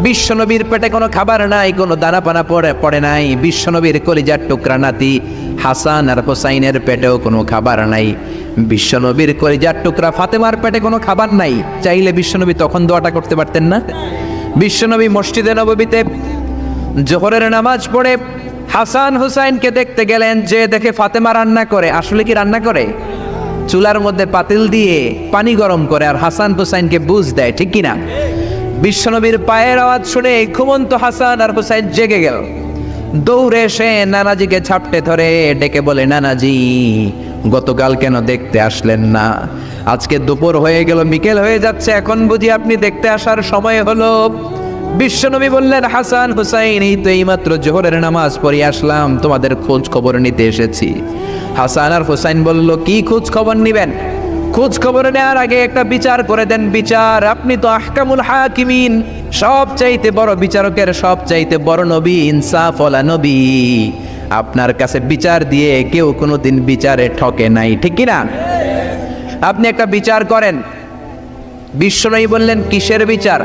বিশ্বনবীর পেটে কোনো খাবার নাই, কোনো দানা পানা পড়ে নাই। বিশ্বনবীর কলিজার টুকরা নাতি হাসান আর হোসাইনের পেটেও কোনো খাবার নাই। বিশ্বনবীর কলিজার টুকরা ফাতেমার পেটে কোনো খাবার নাই। চাইলে বিশ্বনবী তখন দোয়াটা করতে পারতেন না? বিশ্বনবী মসজিদে নববীতে জোহরের নামাজ পড়ে হাসান হুসাইনকে দেখতে গেলেন, যে দেখে ফাতেমা রান্না করে। আসলে কি রান্না করে? চুলার মধ্যে পাতিল দিয়ে পানি গরম করে আর হাসান হুসাইনকে বুঝ দেয়, ঠিক কিনা? বিশ্বনবীর পায়ের আওয়াজ শুনে ঘুমন্ত হাসান আর হুসাইন জেগে গেল। দৌড়ে এসে নানাজিকে ঝাপটে ধরে ডেকে বলে, নানাজি, গতকাল কেন দেখতে আসলেন না? আজকে দুপুর হয়ে গেল, বিকেল হয়ে যাচ্ছে, এখন বুঝি আপনি দেখতে আসার সময় হলো? বিশ্বনবী বললেন, হাসান হুসাইন, এই তো এইমাত্র জোহরের নামাজ পড়ে আসলাম, তোমাদের খোঁজ খবর নিতে এসেছি। হাসান আর হুসাইন বলল, কি খোঁজ খবর নিবেন? খোঁজ খবর নেওয়ার আগে একটা বিচার করে দেন। বিচার? আপনি তো আহকামুল হাকিমিন, সব চাইতে বড় বিচারকের সব চাইতে বড় নবী, ইনসাফওয়ালা নবী। আপনার কাছে বিচার দিয়ে কেউ কোনোদিন বিচারে ঠকে নাই, ঠিক কিনা? আপনি একটা বিচার করেন। বিশ্বনবী বললেন, কিসের বিচার?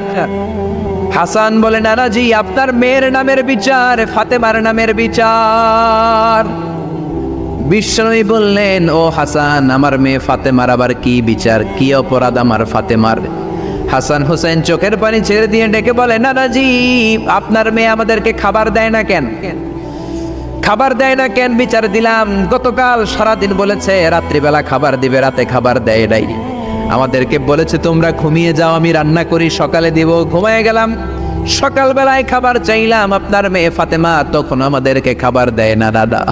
হাসান বলে, নানাজি, আপনার মেয়ের নামের বিচার, ফাতেমার নামের বিচার। বিশ্বনবী বললেন, ও হাসান, আমার মেয়ে ফাতেমার আবার কি বিচার? কি অপরাধ আমার ফাতেমার? হাসান হুসাইন চোখের পানি ছেড়ে দিয়ে ডেকে বলে, নানাজি, আপনার মেয়ে আমাদেরকে খাবার দেয় না কেন? খাবার দেয় না কেন? বিচার দিলাম, গতকাল সারাদিন বলেছে রাত্রিবেলা খাবার দিবে, রাতে খাবার দেয় নাই। আমাদেরকে বলেছে তোমরা ঘুমিয়ে যাও, আমি রান্না করি, সকালে দিব। ঘুমিয়ে গেলাম, সকালবেলায় খাবার চাইলাম, আপনার মেয়ে ফাতেমা তখন আমাদেরকে খাবার দেয় না। দাদা,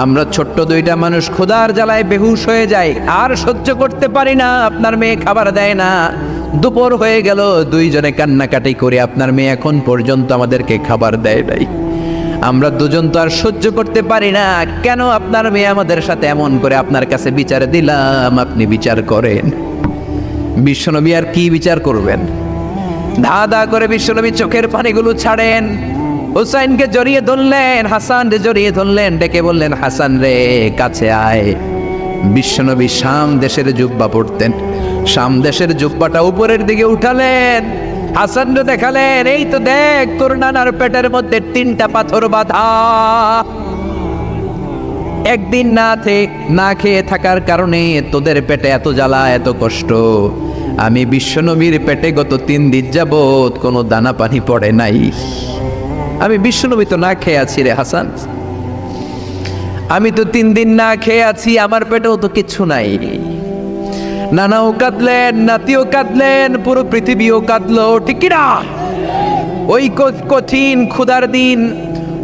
আমরা ছোট্ট 2টা মানুষ ক্ষুধার জ্বালায় বেহুশ হয়ে যাই, আর সহ্য করতে পারি না, আপনার মেয়ে খাবার দেয় না। দুপুর হয়ে গেল, 2 জনে কান্নাকাটি করে, আপনার মেয়ে এখন পর্যন্ত আমাদেরকে খাবার দেয় নাই। আমরা 2 জন তো আর সহ্য করতে পারি না, কেন আপনার মেয়ে আমাদের সাথে এমন করে? আপনার কাছে বিচার দিলাম, আপনি বিচার করেন। বিশ্বনবী আর কি বিচার করবেন? ধা ধা করে বিশ্বনবী চোখের পানিগুলো ছাড়েন, হুসাইনকে জড়িয়ে ধরলেন, হাসান রে জড়িয়ে ধরলেন, ডেকে বললেন, হাসান রে, কাছে আয়। বিশ্বনবী শাম দেশের জুব্বা পরতেন, শাম দেশের জুব্বাটা উপরের দিকে উঠালেন, হাসান রে দেখালেন, এই তো দেখ, তোর নানার পেটের মধ্যে 3টা পাথর বাঁধা। একদিন না খেয়ে থাকার কারণে তোদের পেটে এত জ্বালা, এত কষ্ট। আমি বিশ্বনবীর পেটে গত 3 দিন যাবত কোনো দানা পানি পড়ে নাই। আমি বিশ্বনবী তো না খেয়ে আছি রে হাসান, আমি তো 3 দিন না খেয়ে আছি, আমার পেটেও তো কিছু নাই। নানাও কাঁদলেন, নাতিও কাঁদলেন, পুরো পৃথিবীও কাঁদলো, ঠিক কিনা? ওই কঠিন ক্ষুধার দিন,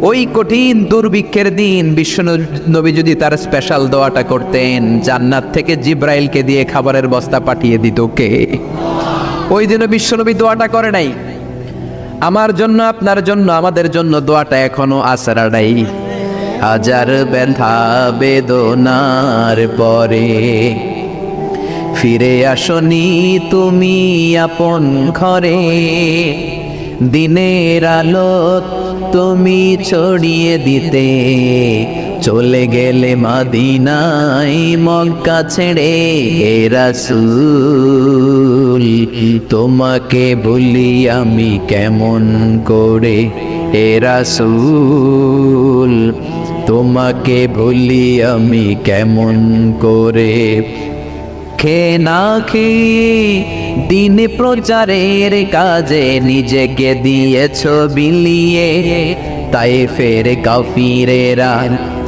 ওই কঠিন দুর্ভিক্ষের দিন বিশ্ব নবী যদি তার স্পেশাল দোয়াটা করতেন, জান্নাত থেকে জিব্রাইলকে দিয়ে খাবারের বস্তা পাঠিয়ে দিত কে? ওই দিনও বিশ্ব নবী দোয়াটা করে নাই। আমার জন্য, আপনার জন্য, আমাদের জন্য দোয়াটা এখনো আসরা নাই। হাজার ব্যথা বেদনার পরে ফিরে আসনি তুমি আপন ঘরে, দিনের আলো তুমি ছড়িয়ে দিতে চলে গেলে মদিনায় মক্কা ছেড়ে। হে রাসূল তোমাকে ভুলি আমি কেমন করে, হে রাসূল তোমাকে ভুলি আমি কেমন করে। খেয়ে না খেয়ে দিন প্রচারের কাজে নিজেকে দিয়েছ বিলিয়ে, তাই ফের কাফিরেরা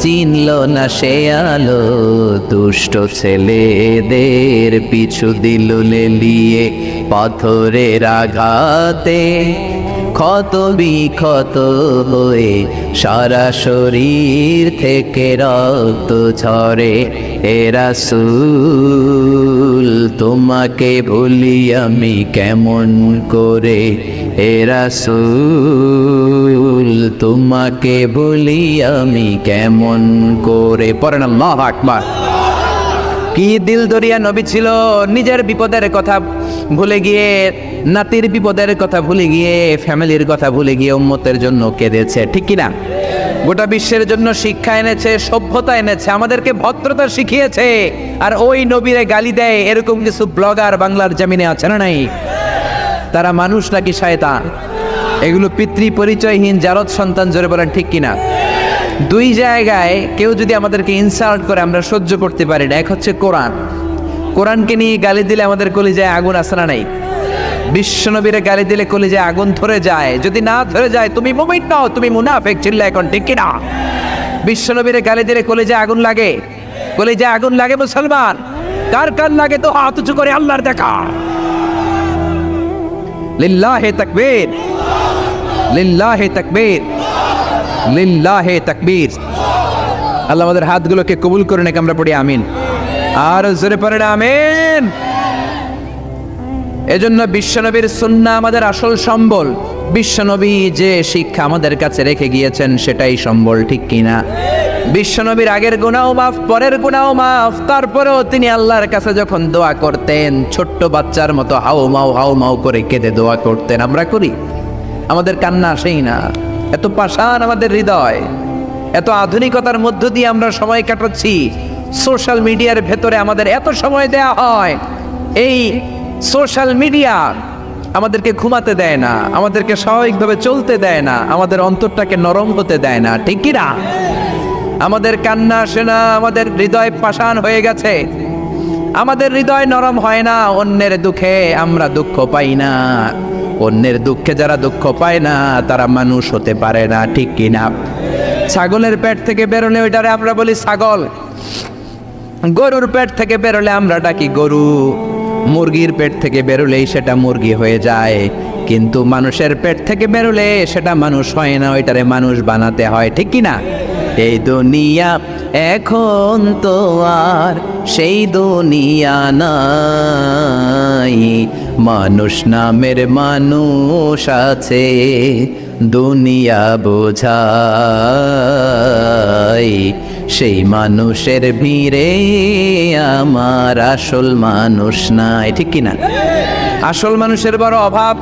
চিনল না সে আলো, দুষ্ট ছেলেদের পিছু দিল লেলিয়ে। পাথরের আঘাতে ক্ষত বিক্ষত হয়ে সারা শরীর থেকে রক্ত ঝরে। হে রাসূল তোমাকে ভুলি আমি কেমন করে, হে রাসূল তোমাকে ভুলি আমি কেমন করে। পড়েন আল্লাহু আকবার। কি দিল দরিয়া নবী ছিল, নিজের বিপদের কথা ভুলে গিয়ে, নাতির বিপদের কথা ভুলে গিয়ে, ফ্যামিলির কথা ভুলে গিয়ে উম্মতের জন্য কেঁদেছে, ঠিক কিনা? গোটা বিশ্বের জন্য শিক্ষা এনেছে, সভ্যতা এনেছে, আমাদেরকে ভদ্রতা শিখিয়েছে। আর ওই নবীরে গালি দেয় এরকম কিছু ব্লগার বাংলার জমিনে আছে না নাই? তারা মানুষ নাকি শয়তান? এগুলো পিতৃ পরিচয়হীন জারদ সন্তান, জোরে বলেন ঠিক কিনা? দুই জায়গায় কেউ যদি আমাদেরকে ইনসাল্ট করে আমরা সহ্য করতে পারি না। এক হচ্ছে কোরআন, কোরআনকে নিয়ে গালি দিলে আমাদের কলিজায় আগুন আসে না নাই? বিশ্বনবীরে গালি দিলে কলিজায় আগুন ধরে যায়, যদি না ধরে যায় তুমি মুমিন নও, তুমি মুনাফিক। চিল্লা এখন ঠিক কিনা? বিশ্বনবীরে গালি দিলে কলিজায় আগুন লাগে, কলিজায় আগুন লাগে মুসলমান। কার কার লাগে তো হাত উঁচু করে আল্লাহর দেখা। লিল্লাহে তাকবীর, লিল্লাহে তাকবীর, লিল্লাহে তাকবীর। আল্লাহ আমাদের হাতগুলোকে কবুল করে নেক, আমরা পড়ি আমিন। আর জোরে পড়েন আমিন। এজন্য বিশ্বনবীর সুন্নাহ আমাদের আসল সম্বল। বিশ্বনবী যে শিক্ষা আমাদের কাছে রেখে গিয়েছেন সেটাই সম্বল, ঠিক কিনা? বিশ্বনবীর আগের গুনাহ মাফ, পরের গুনাহ মাফ, তারপরেও তিনি আল্লাহর কাছে যখন দোয়া করতেন ছোট্ট বাচ্চার মতো হাউ মাউ করে কেঁদে দোয়া করতেন। আমরা করি? আমাদের কান্না আসেই না। এত পাষাণ আমাদের হৃদয়, এত আধুনিকতার মধ্য দিয়ে আমরা সময় কাটাচ্ছি। সোশ্যাল মিডিয়ার ভেতরে আমাদের এত সময় দেয়া হয়। এই সোশ্যাল মিডিয়া আমাদেরকে ঘুমাতে দেয় না, আমাদেরকে স্বাভাবিকভাবে চলতে দেয় না, আমাদের অন্তরটাকে নরম হতে দেয় না, ঠিক কি না? আমাদের কান্না আসে না, আমাদের হৃদয় পাষাণ হয়ে গেছে, আমাদের হৃদয় নরম হয় না। অন্যের দুঃখে আমরা দুঃখ পাই না, অন্যের দুঃখে যারা দুঃখ পায় না তারা মানুষ হতে পারে না, ঠিক কি না? ছাগলের পেট থেকে বেরোলে ওইটারে আমরা বলি ছাগল, গরুর পেট থেকে বেরোলে আমরা ডাকি গরু, মুরগির পেট থেকে বেরোলেই সেটা মুরগি হয়ে যায়। কিন্তু মানুষের পেট থেকে বেরোলে সেটা মানুষ হয় না, ওইটারে মানুষ বানাতে হয়, ঠিক কি না? এই দুনিয়া এখন তো আর সেই দুনিয়া নাই, মানুষ নামের মানুষ আছে দুনিয়া বোঝাই। সেই মানুষের ভিড়ে আমার আসল মানুষ নাই, ঠিক কিনা? আসল মানুষের বড় অভাব।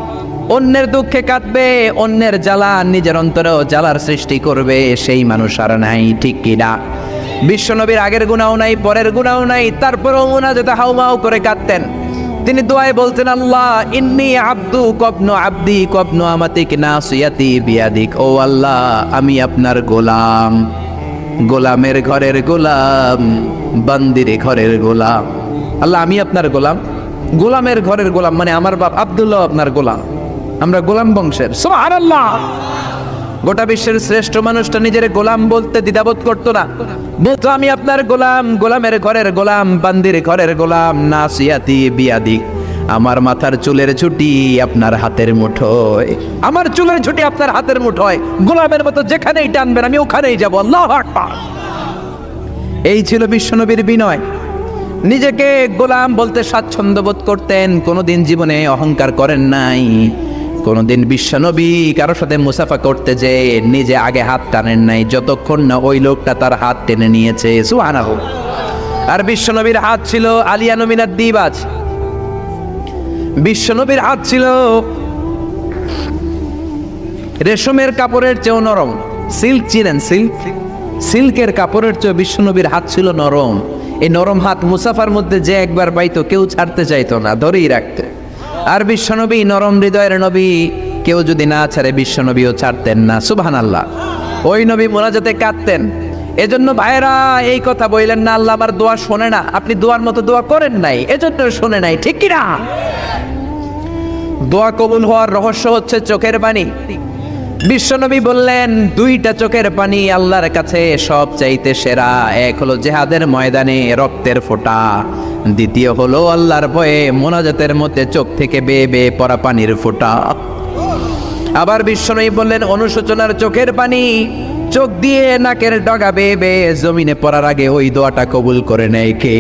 অন্যের দুঃখে কাঁদবে, অন্যের জ্বালা নিজের অন্তরেও জ্বালার সৃষ্টি করবে, সেই মানুষ আর নাই, ঠিক কিনা? বিশ্বনবীর আগের গুনাহ নাই, পরের গুনাহ নাই, তারপরেও মুনাজাতে হাউমাউ করে কাঁদতেন। তিনি দোয়ায় বলতেন, আল্লাহ ইন্নী আব্দু কবনু আব্দি কবনু আমাতিক নাসিয়াতি বিয়াদিক। ও আল্লাহ, আমি আপনার গোলাম, গোলামের ঘরের গোলাম, বান্দির ঘরের গোলাম। আল্লাহ আমি আপনার গোলাম, গোলামের ঘরের গোলাম, মানে আমার বাপ আব্দুল্লাহ আপনার গোলাম, আমরা গোলাম বংশের। সুবহানাল্লাহ। গোটা বিশ্বের শ্রেষ্ঠ মানুষটা নিজের গোলাম বলতে দ্বিধাবোধ করতো না, বলতো আমি আপনার গোলাম, গোলামের ঘরের গোলাম, বান্দির ঘরের গোলাম, নাসিয়াতি বিয়াদিক। আমার মাথার চুলের ঝুঁটি আপনার হাতের মুঠোয়, আমার চুলের ঝুঁটি আপনার হাতের মুঠোয়, গোলামের মতো যেখানেই টানবেন আমি ওখানেই যাব। আল্লাহু আকবার। এই ছিল বিশ্বনবীর বিনয়। নিজেকে গোলাম বলতে স্বাচ্ছন্দ্য বোধ করতেন, কোনোদিন জীবনে অহংকার করেন নাই। কোনোদিন বিশ্বনবী কারো সাথে মুসাফা করতে যে নিজে আগে হাত টানেন নাই, যতক্ষণ না ওই লোকটা তার হাত টেনে নিয়েছে। সুবহানাহু। আর বিশ্বনবীর হাত ছিল আলিয়ানু মিনাদ দিবাজ। বিশ্বনবীর হাত ছিল রেশমের কাপড়ের চেয়েও নরম। সিল্ক চিনেন? সিল্কের কাপড়ের চেয়ে বিশ্বনবীর হাত ছিল নরম। এই নরম হাত মুসাফার মধ্যে যে একবার পাইতো কেউ ছাড়তে চাইতো না, ধরেই রাখতো। আর বিশ্বনবী নরম হৃদয়ের নবী, কেউ যদি না ছাড়ে বিশ্বনবীও ছাড়তেন না। সুবহানাল্লাহ। ওই নবী মোনাজাতে কাঁদতেন। এজন্য ভাইরা এই কথা বললেন না আল্লাহ আমার দোয়া শোনে না, আপনি দোয়ার মতো দোয়া করেন নাই, এজন্য শোনে নাই, ঠিক কি না? দোয়া কবুল হওয়ার রহস্য হচ্ছে চোখের পানি। বিশ্বনবী বললেন দুইটা চোখের পানি আল্লাহর কাছে সব চাইতে সেরা। এক হলো জিহাদের ময়দানে রক্তের ফোঁটা, দ্বিতীয় হলো আল্লাহর ভয়ে মোনাজাতের মধ্যে চোখ থেকে বেয়ে বেয়ে পড়া পানির ফোঁটা। আবার বিশ্বনবী বললেন অনুশোচনার চোখের পানি চোখ দিয়ে নাকের ডগা বেয়ে বেয়ে জমিনে পড়ার আগে ওই দোয়াটা কবুল করে নেয় কে?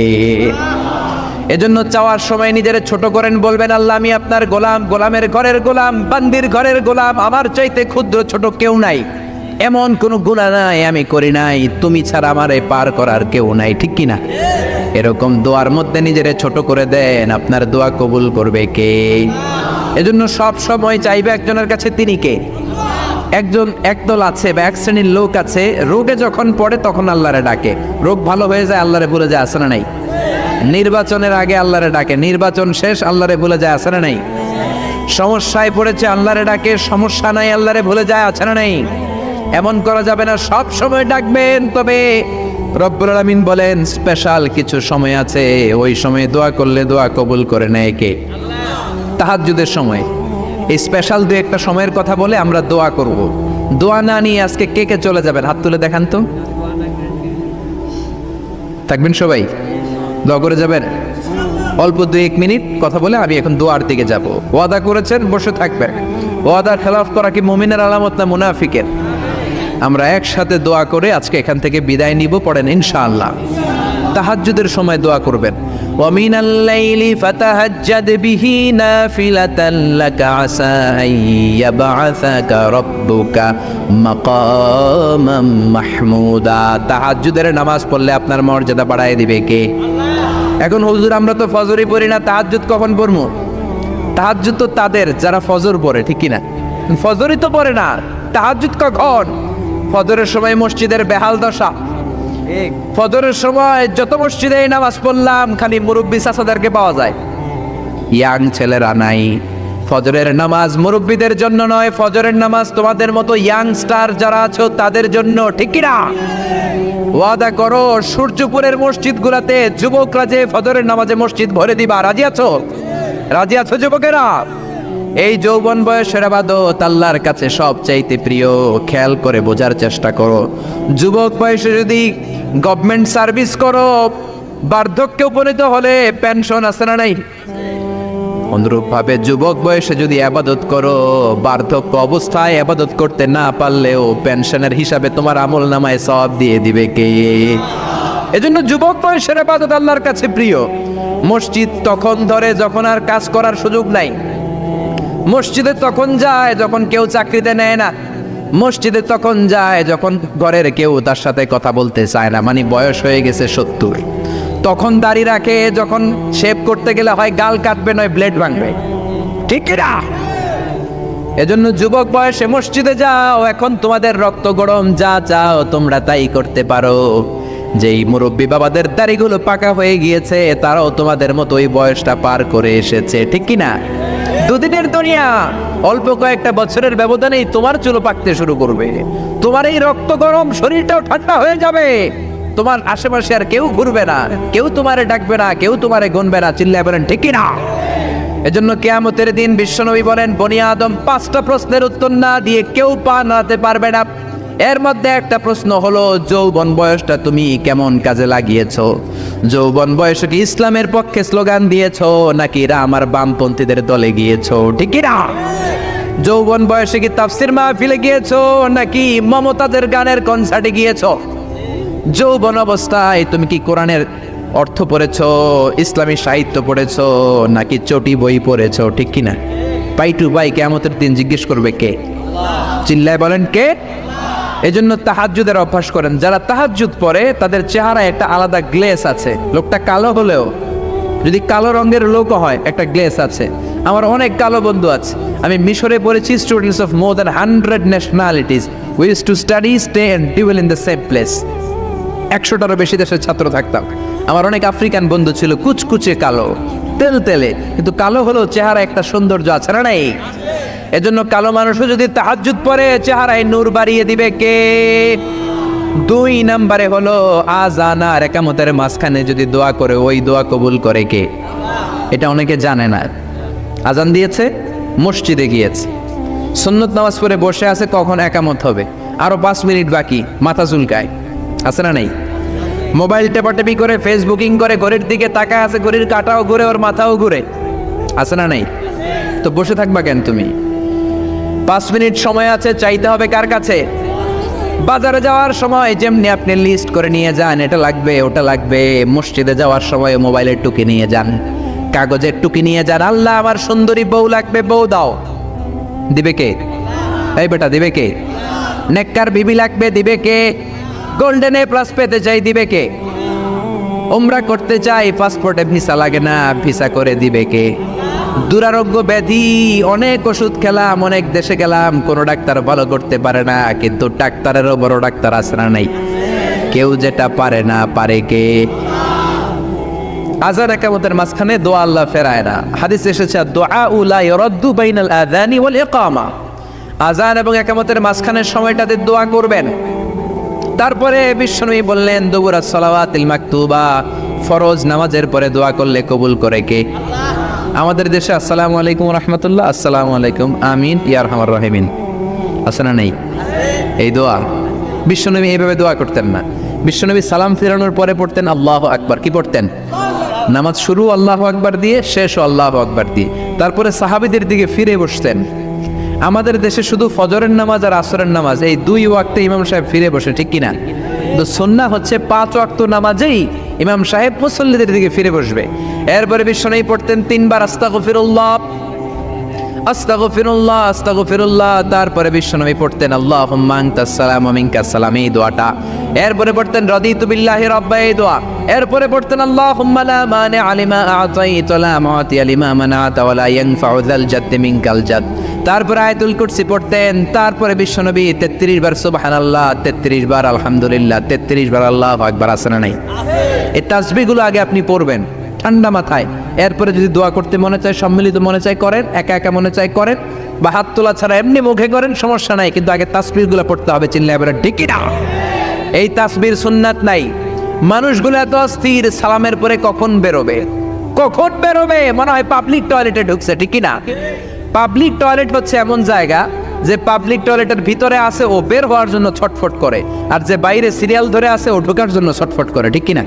এজন্য চাওয়ার সময় নিজের ছোট করেন, বলবেন আল্লাহ আমি আপনার গোলাম, গোলামের ঘরের গোলাম, বান্দির ঘরের গোলাম, আমার চাইতে ক্ষুদ্র ছোট কেউ নাই, এমন কোনো গুনাহ নাই আমি করি নাই, তুমি ছাড়া আমারে পার করার কেউ নাই, ঠিক কি না? এরকম দোয়ার মধ্যে নিজেরে ছোট করে দেন, আপনার দোয়া কবুল করবে কে? এজন্য সব সময় চাইবে একজনের কাছে, তিনি কে? একদল আছে বা এক শ্রেণীর লোক আছে, রোগে যখন পড়ে তখন আল্লাহরে ডাকে, রোগ ভালো হয়ে যায় আল্লাহরে ভুলে যায়, আছে না নাই? নির্বাচনের আগে আল্লাহরে ডাকে, নির্বাচন শেষ আল্লাহরে ভুলে যায়, আছে না নাই? সমস্যায় পড়েছে আল্লাহরে ডাকে, সমস্যা নাই আল্লাহরে ভুলে যায়, আছে না নাই? এমন করা যাবে না, সব সময় ডাকবেন। তবে রব্বুল আলামিন বলেন স্পেশাল কিছু সময় আছে, ওই সময় দোয়া করলে দোয়া কবুল করে নেয় কে? তাহাজ্জুদের সময়। এই স্পেশাল দু একটা সময়ের কথা বলে আমরা দোয়া করব। দোয়া না নিয়ে আজকে কে কে চলে যাবেন হাত তুলে দেখান তো। থাকবেন সবাই? দোয়া করে যাবেন? অল্প 2-1 মিনিট কথা বলে আমি এখন দোয়ার দিকে যাব। ওয়াদা করেছেন বসে থাকবেন। ওয়াদার খেলাফ করা কি মুমিনের আলামত না মুনাফিকের? আমরা একসাথে দোয়া করে আজকে এখান থেকে বিদায় নিব। পড়েন ইনশাআল্লাহ। তাহাজ্জুদের সময় দোয়া করবেন। ওয়া মিনাল লাইলি ফাতাহাজ্জাদ বিহি নাফিলাতান লাকা আসা আইয়াবআসাকা রাব্বুকা মাকামাম মাহমুদা। তাহাজ্জুদের নামাজ পড়লে আপনার মর্যাদা বাড়ায় দিবে কে? এখন হুজুর আমরা তো ফজরই পড়ি না, তাহাজ্জুদ কখন পড়বো? তাহাজ্জুদ তো তাদের যারা ফজর পড়ে, ঠিক কি না? ফজরই তো পড়ে না, তাহাজ্জুদ কখন? ফজরের সময় মসজিদের বেহাল দশা। ফজরের সময় যত মসজিদে নামাজ পড়লাম খালি মুরব্বী চাচাদেরকে পাওয়া যায়, ইয়াং ছেলেরা নাই। ফজরের নামাজ মুরব্বীদের জন্য নয়, ফজরের নামাজ তোমাদের মতো ইয়াংস্টার যারা আছো তাদের জন্য, ঠিক কি না? ওয়াদা করো সূর্যপুরের মসজিদগুলোতে যুবকরা যে ফজরের নামাজে মসজিদ ভরে দিবা, রাজি আছো? রাজি আছো যুবকেরা? এই যৌবন বয়সের ইবাদত আল্লাহর কাছে সবচাইতে প্রিয়। খেয়াল করে বোঝার চেষ্টা করো। যুবক বয়সে যদি গভর্নমেন্ট সার্ভিস করো, বার্ধক্যে উপনীত হলে পেনশন আছে না নাই? অনুরূপভাবে যুবক বয়সে যদি ইবাদত করো, বার্ধক্য অবস্থায় ইবাদত করতে না পারলেও পেনশনের হিসাবে তোমার আমলনামায় সওয়াব দিয়ে দিবে কে? এজন্য যুবক বয়সের ইবাদত আল্লাহর কাছে প্রিয়। মসজিদ তখন ধরে যখন আর কাজ করার সুযোগ নাই। মসজিদে তখন যায় যখন কেউ চাকরিতে নেয় না। মসজিদে তখন যায় যখন ঘরের কেউ তার সাথে কথা বলতে চায় না, মানে বয়স হয়ে গেছে 70। তখন দাড়ি রাখে যখন শেভ করতে গেলে হয় গাল কাটবে নয় ব্লেড ভাঙবে, ঠিক না? এজন্য যুবক বয়সে মসজিদে যাও। এখন তোমাদের রক্ত গরম, যা চাও তোমরা তাই করতে পারো। যেই মুরব্বী বাবাদের দাড়িগুলো পাকা হয়ে গিয়েছে তারাও তোমাদের মতো ওই বয়সটা পার করে এসেছে, ঠিক কি না? দুদিনের দুনিয়া, অল্প কয়েকটা বছরের ব্যবধানেই তোমার চুল পাকতে শুরু করবে। তোমার এই রক্ত গরম শরীরটাও ঠান্ডা হয়ে যাবে। তোমার আশেপাশে আর কেউ ঘুরবে না, কেউ তোমারে ডাকবে না, কেউ তোমারে গুনবে না। চিল্লায় বলেন ঠিক কি না? এজন্য কিয়ামতের দিন বিশ্বনবী বলেন বনি আদম 5টা প্রশ্নের উত্তর না দিয়ে কেউ পা নাড়াতে পারবে না। এর মধ্যে একটা প্রশ্ন হলো, যৌবন বয়সটা তুমি কেমন কাজে লাগিয়েছো? যৌবন বয়সে কি ইসলামের পক্ষে স্লোগান দিয়েছো নাকি আমার বামপন্থীদের দলে গিয়েছো? ঠিক কি না? যৌবন বয়সে কি তাফসির মাহফিলে গিয়েছো নাকি মমতাজের গানের কনসার্টে গিয়েছো? যৌবন অবস্থায় তুমি কি কোরআনের অর্থ পড়েছো, ইসলামী সাহিত্য পড়েছো নাকি চটি বই পড়েছো? ঠিক কি না? পাই টু পাই কিয়ামতের দিন জিজ্ঞেস করবে কে? চিল্লায় বলেন কে? এজন্য তাহাজ্জুদের অভ্যাস করেন। যারা তাহাজ্জুদ পড়ে তাদের চেহারায় একটা আলাদা গ্লেস আছে। লোকটা কালো হলেও, যদি কালো রঙের লোক হয়, একটা গ্লেস আছে। আমার অনেক কালো বন্ধু আছে। আমি মিশরে পড়েছি, students of more than 100 nationalities, we use to study, stay and dwell in the same place. 100টারও বেশি দেশের ছাত্র থাকতাম। আমার অনেক আফ্রিকান বন্ধু ছিল, কুচকুচে কালো, তেল তেলে, কিন্তু কালো হলেও চেহারা একটা সৌন্দর্য আছে না নাই? এজন্য কালো মানুষও যদি তাহাজ্জুদ পড়ে চেহারায় নূর বাড়িয়ে দিবে কে? 2 নম্বরে হলো আযান আর ইকামতের মাঝখানে যদি দোয়া করে, ওই দোয়া কবুল করে কে? এটা অনেকে জানে না। আযান দিয়েছে, মসজিদে গিয়েছে, সুন্নত নামাজ পড়ে বসে আছে, কখন ইকামত হবে, আরো 5 মিনিট বাকি, মাথা চুলকায়, আছে না নাই? মোবাইল টেপাটেপি করে, ফেসবুকিং করে, ঘড়ির দিকে তাকায় আছে, ঘড়ির কাঁটাও ঘুরে, ওর মাথাও ঘুরে, আছে না নাই? তো বসে থাকবা কেন তুমি? 5 মিনিট সময় আছে, চাইতে হবে কার কাছে? বাজারে যাওয়ার সময় যেমনি আপনি লিস্ট করে নিয়ে যান, এটা লাগবে ওটা লাগবে, মসজিদে যাওয়ার সময় মোবাইলের টুকি নিয়ে যান, কাগজের টুকি নিয়ে যান। আল্লাহ আমার সুন্দরী বউ লাগবে, বউ দাও, দিবে কে? এই বেটা, দিবে কে? নেককার বিবি লাগবে, দিবে কে? গোল্ডেন এ প্লাস পেতে চাই, দিবে কে? উমরা করতে চাই, পাসপোর্টে ভিসা লাগে না, ভিসা করে দিবে কে? দুরারোগ্য ব্যাধি, অনেক ওষুধ খেলাম, অনেক দেশে গেলাম, কোনো ডাক্তার ভালো করতে পারে না, কিন্তু ডাক্তারেরও বড় ডাক্তার আছে না নাই? কেউ যেটা পারে না, পারে কে? আযান ইকামতের মাঝখানে দোয়া আল্লাহ ফেরায় না। হাদিস এসেছে, দুআউ লা ইরাদ্দু বাইনাল আযানি ওয়াল ইকামা। আযান এবং ইকামতের মাঝখানের সময়টাতে দোয়া করবেন। তারপরে বিশ্বনবী বললেন, দুবুরাস সালাওয়াতিল মাকতুবা, ফরজ নামাজের পরে দোয়া করলে কবুল করে কে? আমাদের দেশে আসসালামু আলাইকুম রাহমাতুল্লাহ, আসসালামু আলাইকুম, আমিন ইয়া আরহামার রাহিমিন, আছে না নাই? এই দোয়া বিশ্বনবী এইভাবে দোয়া করতেন না। বিশ্বনবী সালাম ফেরানোর পরে পড়তেন আল্লাহু আকবার। কি পড়তেন? নামাজ শুরু আল্লাহু আকবার দিয়ে, শেষও আল্লাহু আকবার দিয়ে। তারপরে সাহাবীদের দিকে ফিরে বসতেন। আমাদের দেশে শুধু ফজরের নামাজ আর আসরের নামাজ, এই 2 ওয়াক্তে ইমাম সাহেব ফিরে বসে, ঠিক কিনা? তো সুন্নাহ হচ্ছে 5 ওয়াক্ত নামাজেই ইমাম সাহেব মুসল্লিদের দিকে ফিরে বসবে। এরপরে বিশ্বনবী পড়তেন 3 বার আস্তাগফিরুল্লাহ, আস্তাগফিরুল্লাহ, আস্তাগফিরুল্লাহ। তারপরে বিশ্বনবী পড়তেন আল্লাহুম্মা আনতাস সালাম ওয়া মিনকাস সালাম, এই দোয়াটা। এরপরে পড়তেন রাদিতু বিল্লাহি রাব্বা, এই দোয়া। এরপরে পড়তেন আল্লাহুম্মা লা মানিআ লিমা আ'তাইতা ওয়া লা মু'তিয়া লিমা মানা'তা ওয়া লা ইয়ানফা'ু যাল জাদ্দি মিনকাল জাদ। তারপরে আয়াতুল কুরসি পড়তেন। তারপরে বিশ্বনবী 33 বার সুবহানাল্লাহ, 33 বার আলহামদুলিল্লাহ, 33 বার আল্লাহু আকবার, আছে না নাই? এই তাসবিহগুলো আগে আপনি পড়বেন ঠান্ডা মাথায়। এরপরে যদি দোয়া করতে মনে চায়, সম্মিলিত মনে চায় করেন, একা একা মনে চায় করেন, বা হাত তোলা ছাড়া এমনি মুখে করেন, সমস্যা নাই, কিন্তু আগে তাসবিহগুলো পড়তে হবে। চিল্লায় বলেন ঠিক কি না? এই তাসবির সুন্নাত নাই। মানুষগুলো এত অস্থির, সালামের পরে কখন বেরোবে, কখন বেরোবে, মনে হয় পাবলিক টয়লেটে ঢুকছে, ঠিক কি না? পাবলিক টয়লেট হচ্ছে এমন জায়গা যে পাবলিক টয়লেটের ভিতরে আছে, ও বের হওয়ার জন্য ছটফট করে, আর যে বাইরে সিরিয়াল ধরে আছে, ও ঢোকার জন্য ছটফট করে, ঠিক কি না?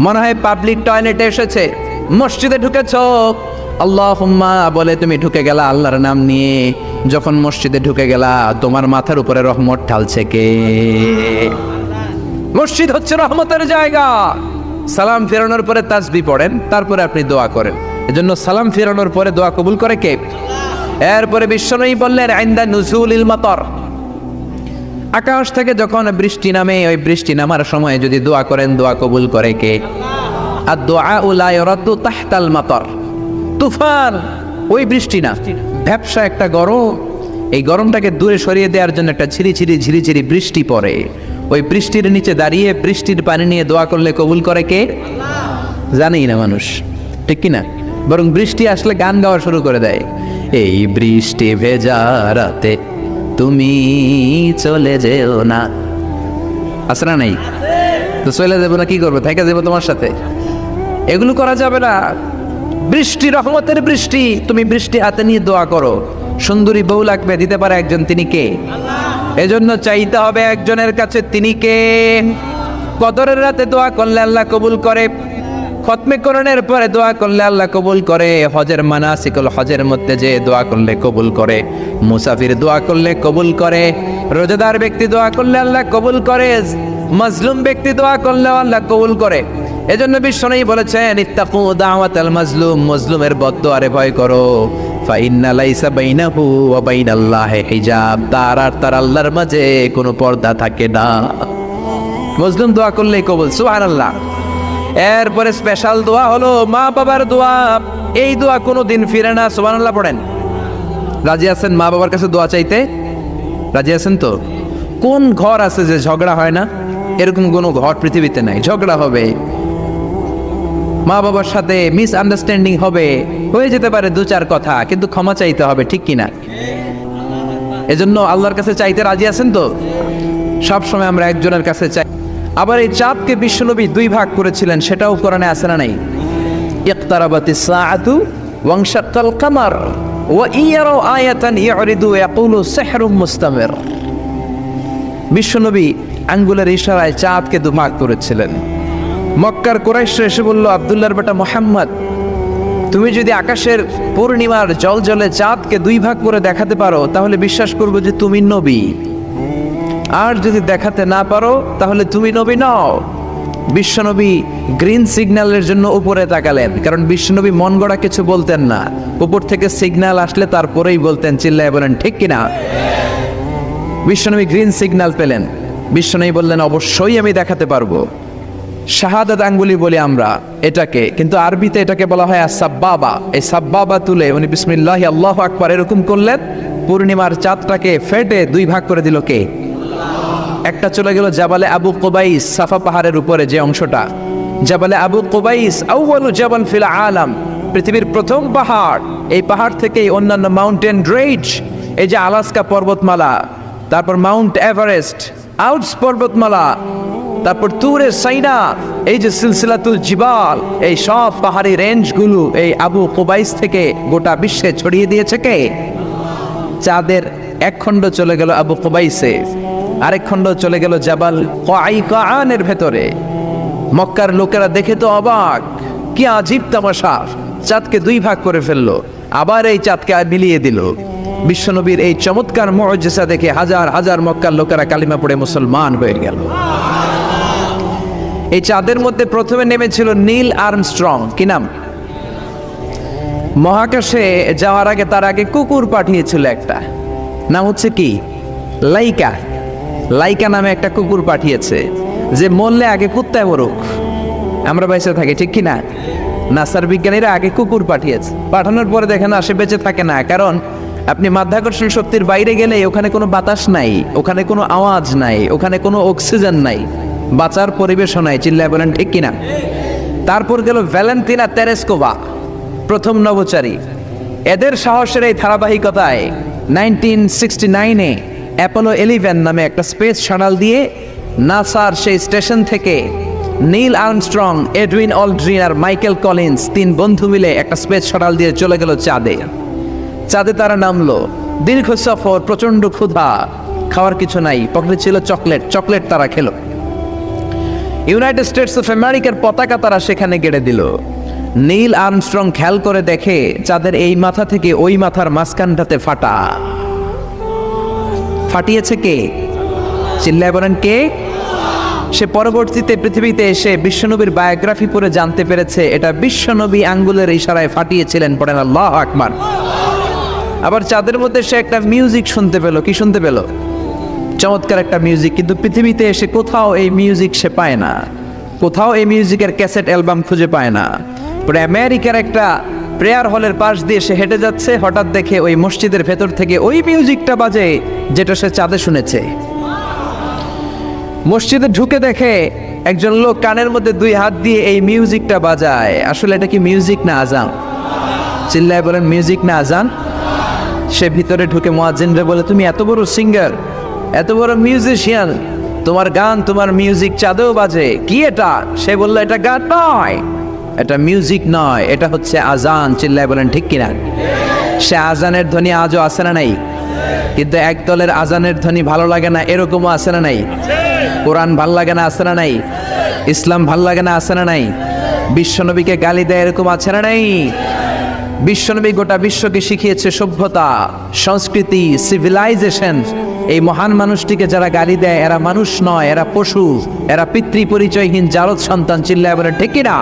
মনে হয় পাবলিক টয়লেটে এসেছে, মসজিদে ঢুকেছ, আল্লাহুম্মা বলে তুমি ঢুকে গেলা আল্লাহর নাম নিয়ে। যখন মসজিদে ঢুকে গেলা, তোমার মাথার উপরে রহমত ঢালছে কে? মসজিদ হচ্ছে রহমতের জায়গা। সালাম ফেরানোর পরে তাসবিহ পড়েন, তারপরে আপনি দোয়া করেন। এজন্য সালাম ফেরানোর পরে দোয়া কবুল করে কে? এরপরে বিশ্বনবী বললেন ইনদা নুজুলিল মাতার, আকাশ থেকে যখন বৃষ্টি নামে, ওই বৃষ্টি নামার সময় যদি দোয়া করেন, দোয়া কবুল করে কে? আর দোয়া লা ইরাদ্দু তাহতাল মাতার, তুফান, ওই বৃষ্টি না, ভ্যাপসা একটা গরম, এই গরমটাকে দূরে সরিয়ে দেওয়ার জন্য একটা ঝিরিঝিরি ঝিরিঝিরি বৃষ্টি পড়ে। ওই বৃষ্টির নিচে দাঁড়িয়ে বৃষ্টির পানি নিয়ে দোয়া করলে কবুল করে কে? জানেই না মানুষ, ঠিক কি না? বরং বৃষ্টি আসলে গান গাওয়া শুরু করে দেয়, এই বৃষ্টি ভেজা রাতে তুমি চলে যেও না, আছে না নাই? তো চলে যাবো না, কি করবো, থেকে যাবো তোমার সাথে? এগুলো করা যাবে না। বৃষ্টি রহমতের বৃষ্টি, তুমি বৃষ্টি হাতে নিয়ে দোয়া করো। সুন্দরী বউ লাগবে, দিতে পারে একজন, তিনি কে? এজন্য চাইতে হবে একজনের কাছে, তিনি কে? কদরের রাতে দোয়া করলে আল্লাহ কবুল করে, খতমে কোরআনের পরে দোয়া করলে আল্লাহ কবুল করে, হজের মানাসিকুল হজের মধ্যে যে দোয়া করলে কবুল করে, মুসাফির দোয়া করলে কবুল করে, রোজাদার ব্যক্তি দোয়া করলে আল্লাহ কবুল করে, মাজলুম ব্যক্তি দোয়া করলে আল্লাহ কবুল করে। এজন্য বিশ্বনবী বলেছেন, ইত্তাকু দাওয়াতাল মাজলুম, মাজলুমের বদদোয়ারে ভয় করো, ফাইন্না লাইসা বাইনাহু ওয়া বাইনাল্লাহি হিজাব, তার আর তার আল্লাহর মাঝে কোনো পর্দা থাকে না। মাজলুম দোয়া করলেই কবুল, সুবহানাল্লাহ। এরপরে স্পেশাল দোয়া হলো মা বাবার দোয়া। এই দোয়া কোনোদিন ফিরে না, সুবহানাল্লাহ পড়েন। রাজি আছেন মা বাবার কাছে দোয়া চাইতে? রাজি আছেন তো? কোন ঘর আছে যে ঝগড়া হয় না? এরকম কোনো ঘর পৃথিবীতে নাই। ঝগড়া হবে, মা বাবার সাথে মিস আন্ডারস্ট্যান্ডিং হবে, হয়ে যেতে পারে দু চার কথা, কিন্তু ক্ষমা চাইতে হবে, ঠিক কিনা? এজন্য আল্লাহর কাছে চাইতে রাজি আছেন তো? সব সময় আমরা একজনের কাছে চাই। আবার এই চাঁদকে বিশ্বনবী দুই ভাগ করেছিলেন, সেটাও কোরআনে আছে না নাই? ইকতারাবাতিস সাআতু ওয়ানশাক্কাল কামার ওয়া ইয়ারাউ আয়াতান ইয়ারিদু ইয়াকুলু সিহরুম মুস্তামির। বিশ্বনবী আঙ্গুলের ইশারায় চাঁদকে দু ভাগ করেছিলেন। মক্কার কুরাইশরা এসে বলল, আব্দুল্লাহর বেটা মুহাম্মদ, তুমি যদি আকাশের পূর্ণিমার জ্বলজ্বলে চাঁদকে দুই ভাগ করে দেখাতে পারো, তাহলে বিশ্বাস করবো যে তুমি নবী। আর যদি দেখাতে না পারো, তাহলে তুমি নবী নও। বিশ্বনবী গ্রিন সিগন্যালের জন্য উপরে তাকালেন, কারণ বিশ্বনবী মন গড়া কিছু বলতেন না, উপর থেকে সিগন্যাল আসলে তারপরেই বলতেন। চিল্লায় বলেন ঠিক কিনা? বিশ্বনবী গ্রিন সিগন্যাল পেলেন। বিশ্বনবী বললেন, অবশ্যই আমি দেখাতে পারবো। শাহাদাত আঙ্গুলি বলি আমরা এটাকে, কিন্তু আরবিতে এটাকে বলা হয় সাব্বাবা। এই সাব্বাবা তুলে উনি বিসমিল্লাহ আল্লাহু আকবার এরকম করলেন, পূর্ণিমার চাঁদটাকে ফেটে দুই ভাগ করে দিল কে? একটা চলে গেল জাবালে আবু কুবাইস, সাফা পাহাড়ের উপরে যে অংশটা। জাবালে আবু কুবাইস আউয়ালু জাবাল ফিল আলাম, পৃথিবীর প্রথম পাহাড়। এই পাহাড় থেকেই অন্যান্য মাউন্টেন রেঞ্জ, এই যে আলাস্কা পর্বতমালা, তারপর মাউন্ট এভারেস্ট, আল্পস পর্বতমালা, তারপর তুরে সাইনা, এই যে সিলসিলাতুল জিবাল, এই সব পাহাড়ি রেঞ্জগুলো এই আবু কুবাইস থেকে গোটা বিশ্বে ছড়িয়ে দিয়েছে কে? চাঁদের এক খণ্ড চলে গেল আবু কুবাইসে, আরেক খণ্ড চলে গেল জাবাল কায়কানের ভেতরে। মক্কার লোকেরা দেখে তো অবাক, কি আজীব তামাশা, চাঁদকে দুই ভাগ করে ফেললো, আবার এই চাঁদকে মিলিয়ে দিল। বিশ্বনবীর এই চমৎকার মুআজিজা দেখে হাজার হাজার মক্কার লোকেরা কালিমা পড়ে মুসলমান হয়ে গেল। এই চাঁদের মধ্যে প্রথমে নেমেছিল নীল আর্মস্ট্রং। কি নাম? মহাকাশে যাওয়ার আগে তার আগে কুকুর পাঠিয়েছিল একটা, নাম হচ্ছে কি? লাইকা। লাইকা নামে একটা কুকুর পাঠিয়েছে, যে মরলে আগে কুত্তায় মরুক, আমরা বেঁচে থাকি, ঠিক কিনা? নাসার বিজ্ঞানীরা আগে কুকুর পাঠিয়েছে, পাঠানোর পরে দেখেন না সে বেঁচে থাকে না, কারণ আপনি মাধ্যাকর্ষণ শক্তির বাইরে গেলে ওখানে কোনো বাতাস নাই, ওখানে কোনো আওয়াজ নাই, ওখানে কোনো অক্সিজেন নাই, বাঁচার পরিবেশও নাই। চিল্লায় বলেন ঠিক কিনা? তারপর গেল ভ্যালেন্টিনা তেরেস্কোভা, প্রথম নভোচারী। এদের সাহসের এই ধারাবাহিকতায় 1969-এ অ্যাপোলো 11 নামে একটা স্পেস শাটল দিয়ে নাসার সেই স্টেশন থেকে নীল আর্মস্ট্রং, এডউইন অলড্রিন আর মাইকেল কলিন্স তিন বন্ধু মিলে একটা স্পেস শাটল দিয়ে চলে গেল চাঁদে। চাঁদে তারা নামলো, দীর্ঘ সফর, প্রচন্ড ক্ষুধা, খাওয়ার কিছু নাই, পকেটে ছিল চকলেট, চকলেট তারা খেলো। ইউনাইটেড স্টেটস অফ আমেরিকার পতাকা তারা সেখানে গেড়ে দিল। নীল আর্মস্ট্রং খেয়াল করে দেখে চাঁদের এই মাথা থেকে ওই মাথার মাঝখানটাতে ফাটা। ফাটিয়েছে কে? চিল্লায় বলেন কে? সে পরবর্তীতে পৃথিবীতে এসে বিশ্বনবীর বায়োগ্রাফি পড়ে জানতে পেরেছে এটা বিশ্বনবী আঙ্গুলের ইশারায় ফাটিয়েছিলেন। পড়েন আল্লাহু আকবার। আবার চাঁদের মধ্যে সে একটা মিউজিক শুনতে পেল। কি শুনতে পেল? চমৎকার একটা মিউজিক, কিন্তু পৃথিবীতে এসে কোথাও এই মিউজিক সে পায় না, কোথাও এই মিউজিকের ক্যাসেট অ্যালবাম খুঁজে পায় না। পরে আমেরিকার একটা প্রেয়ার হলের পাশ দিয়ে সে হেঁটে যাচ্ছে, হঠাৎ দেখে ওই মসজিদের ভেতর থেকে ওই মিউজিকটা বাজে যেটা সে চাঁদে শুনেছে। মসজিদে ঢুকে দেখে একজন লোক কানের মধ্যে দুই হাত দিয়ে এই মিউজিকটা বাজায়। আসলে এটা কি মিউজিক না আজান? চিল্লায় বলেন মিউজিক না আজান? সে ভিতরে ঢুকে মুয়াজ্জিনরে বলে, তুমি এত বড় সিঙ্গার, এত বড় মিউজিশিয়ান, তোমার গান, তোমার মিউজিক চাঁদেও বাজে, কি এটা? সে বলল, এটা গান নয়, এটা মিউজিক নয়, এটা হচ্ছে আজান। চিল্লায় বলেন ঠিক কিনা? সে আজানের ধ্বনি আজও আছে না নাই? কিন্তু এক দলের আজানের ধ্বনি ভালো লাগে না, এরকমও আছে না নাই? কোরআন ভাল লাগে না, আছে না নাই? ইসলাম ভাল লাগে না, আছে না নাই? বিশ্বনবীকে গালি দেয়, এরকম আছে না নাই? বিশ্বনবী গোটা বিশ্বকে শিখিয়েছে সভ্যতা, সংস্কৃতি, সিভিলাইজেশন। এই মহান মানুষটিকে যারা গালি দেয় এরা মানুষ নয়, এরা পশু, এরা পিতৃ পরিচয়হীন জারদ সন্তান। চিল্লায় বলে ঠিক কিনা?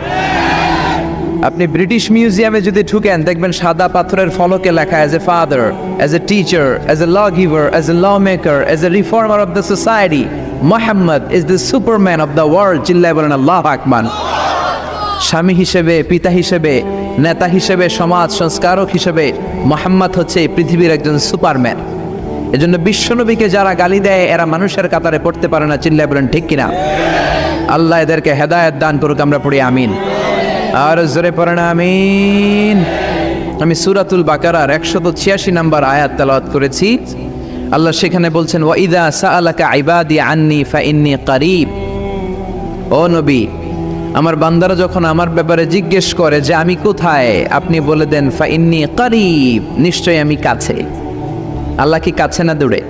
আপনি ব্রিটিশ মিউজিয়ামে যদি ঢুকেন দেখবেন সাদা পাথরের ফলকে লেখা as a father, as a teacher, as a law giver, as a law maker, as a reformer of the society, Mohammad is the superman of the world. চিল্লায় বলেন আল্লাহু আকবার। স্বামী হিসেবে, পিতা হিসেবে, নেতা হিসেবে, সমাজ সংস্কারক হিসেবে মোহাম্মদ হচ্ছে এই পৃথিবীর একজন সুপারম্যান। এজন্য বিশ্বনবীকে যারা গালি দেয় এরা মানুষের কাতারে পড়তে পারে না। চিল্লায় বলেন ঠিক কিনা? আল্লাহ এদেরকে হেদায়েত দান করুক। আমরা পড়ি আমিন। আর জোরে পড়েন আমিন। আমি সূরাতুল বাকারার 186 নম্বর আয়াত তেলাওয়াত করেছি। আল্লাহ সেখানে বলছেন ওয়া ইযা সাআলাকা ইবাদি আন্নী ফাইন্নী করিব। ও নবী, আমার বান্দারা যখন আমার ব্যাপারে জিজ্ঞেস করে যে আমি কোথায়, আপনি বলে দেন ফাইন্নী করিব, নিশ্চয়ই আমি কাছে। আল্লাহ কি কাছে না দূরে?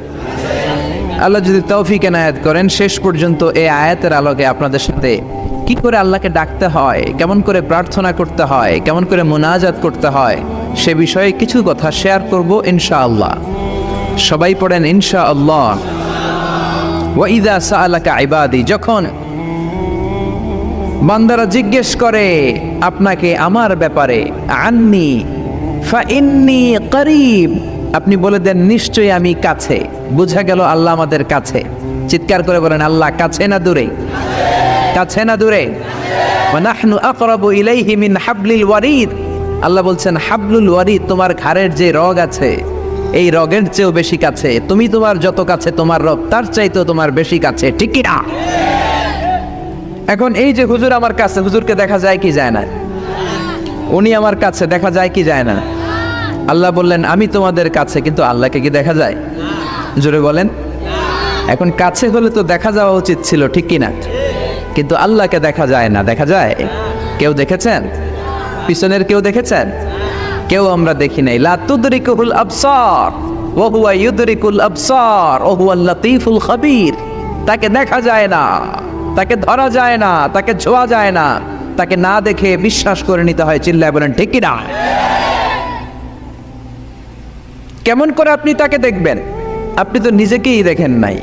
আল্লাহ যদি তৌফিক এনায়েত করেন শেষ পর্যন্ত এই আয়াতের আলোকে আপনাদের সাথে কি করে আল্লাহকে ডাকতে হয়, কেমন করে প্রার্থনা করতে হয়, কেমন করে মুনাজাত করতে হয়, সে বিষয়ে কিছু কথা শেয়ার করব ইনশাআল্লাহ। সবাই পড়েন ইনশাআল্লাহ। ওয়া ইযা সাআলাকা ইবাদি, যখন বান্দারা জিজ্ঞেস করে আপনাকে আমার ব্যাপারে, আন্নি ফাইন্নী করিব, আপনি বলে দেন নিশ্চয়ই আমি কাছে। বোঝা গেল আল্লাহ আমাদের কাছে। চিৎকার করে বলেন আল্লাহ কাছে না দূরে? কাছে না দূরে? ওয়া নাহনু আকরাবু ইলাইহি মিন হাবলিল ওয়ারিদ। আল্লাহ বলছেন হাবলুল ওয়ারিদ, তোমার ঘাড়ের যে রগ আছে এই রগের চেয়েও বেশি কাছে। তুমি তোমার যত কাছে তোমার রব তার চাইতেও তোমার বেশি কাছে। ঠিক কি না? এখন এই যে হুজুর আমার কাছে, হুজুরকে দেখা যায় কি যায় না? উনি আমার কাছে, দেখা যায় কি যায় না? আল্লাহ বললেন আমি তোমাদের কাছে, কিন্তু আল্লাহকে কি দেখা যায়? জোরে বলেন। এখন কাছে হলে তো দেখা যাওয়া উচিত ছিল, ঠিক কি না? কিন্তু আল্লাহকে দেখা যায় না। দেখা যায়? কেউ দেখেছেন? পিছনের কেউ দেখেছেন? কেউ আমরা দেখি নাই। লা তুদরিকুল আবসার ওয়া হুয়া ইউদরিকুল আবসার ওয়া হুয়াল লাতীফুল খাবীর। তাকে দেখা যায় না, তাকে ধরা যায় না, তাকে ছোঁয়া যায় না, তাকে না দেখে বিশ্বাস করে নিতে হয়। চিল্লায় বলেন ঠিক কি না? কেমন করে আপনি তাকে দেখবেন? আপনি তো নিজেকেই দেখেন নাই।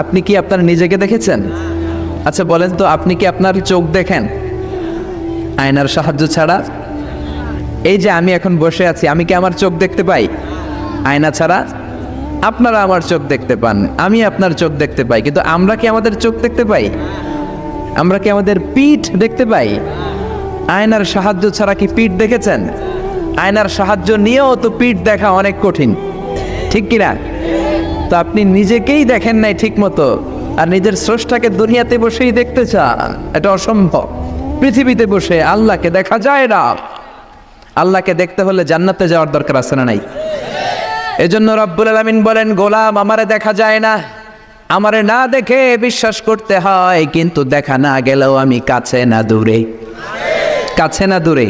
আপনি কি আপনার নিজেকে দেখেছেন? আচ্ছা বলেন তো, আপনি কি আপনার চোখ দেখেন আয়নার সাহায্য ছাড়া? এই যে আমি এখন বসে আছি, আমি কি আমার চোখ দেখতে পাই আয়না ছাড়া? আপনারা আমার চোখ দেখতে পান, আমি আপনার চোখ দেখতে পাই, কিন্তু আমরা কি আমাদের চোখ দেখতে পাই? আমরা কি আমাদের পিঠ দেখতে পাই? আয়নার সাহায্য ছাড়া কি পিঠ দেখেছেন? আয়নার সাহায্য নিয়েও তো পিঠ দেখা অনেক কঠিন, ঠিক কিনা? তো আপনি নিজেকেই দেখেন নাই ঠিক মতো, আর নিজের স্রষ্টাকে দুনিয়াতে বসেই দেখতে চান, এটা অসম্ভব। পৃথিবীতে বসে আল্লাহকে দেখা যায় না। আল্লাহকে দেখতে হলে জান্নাতে যাওয়ার দরকার আছে না নাই? এজন্য রব্বুল আলামিন বলেন গোলাম আমারে দেখা যায় না, আমারে না দেখে বিশ্বাস করতে হয়, কিন্তু দেখা না গেলেও আমি কাছে না দূরে। কাছে না দূরে?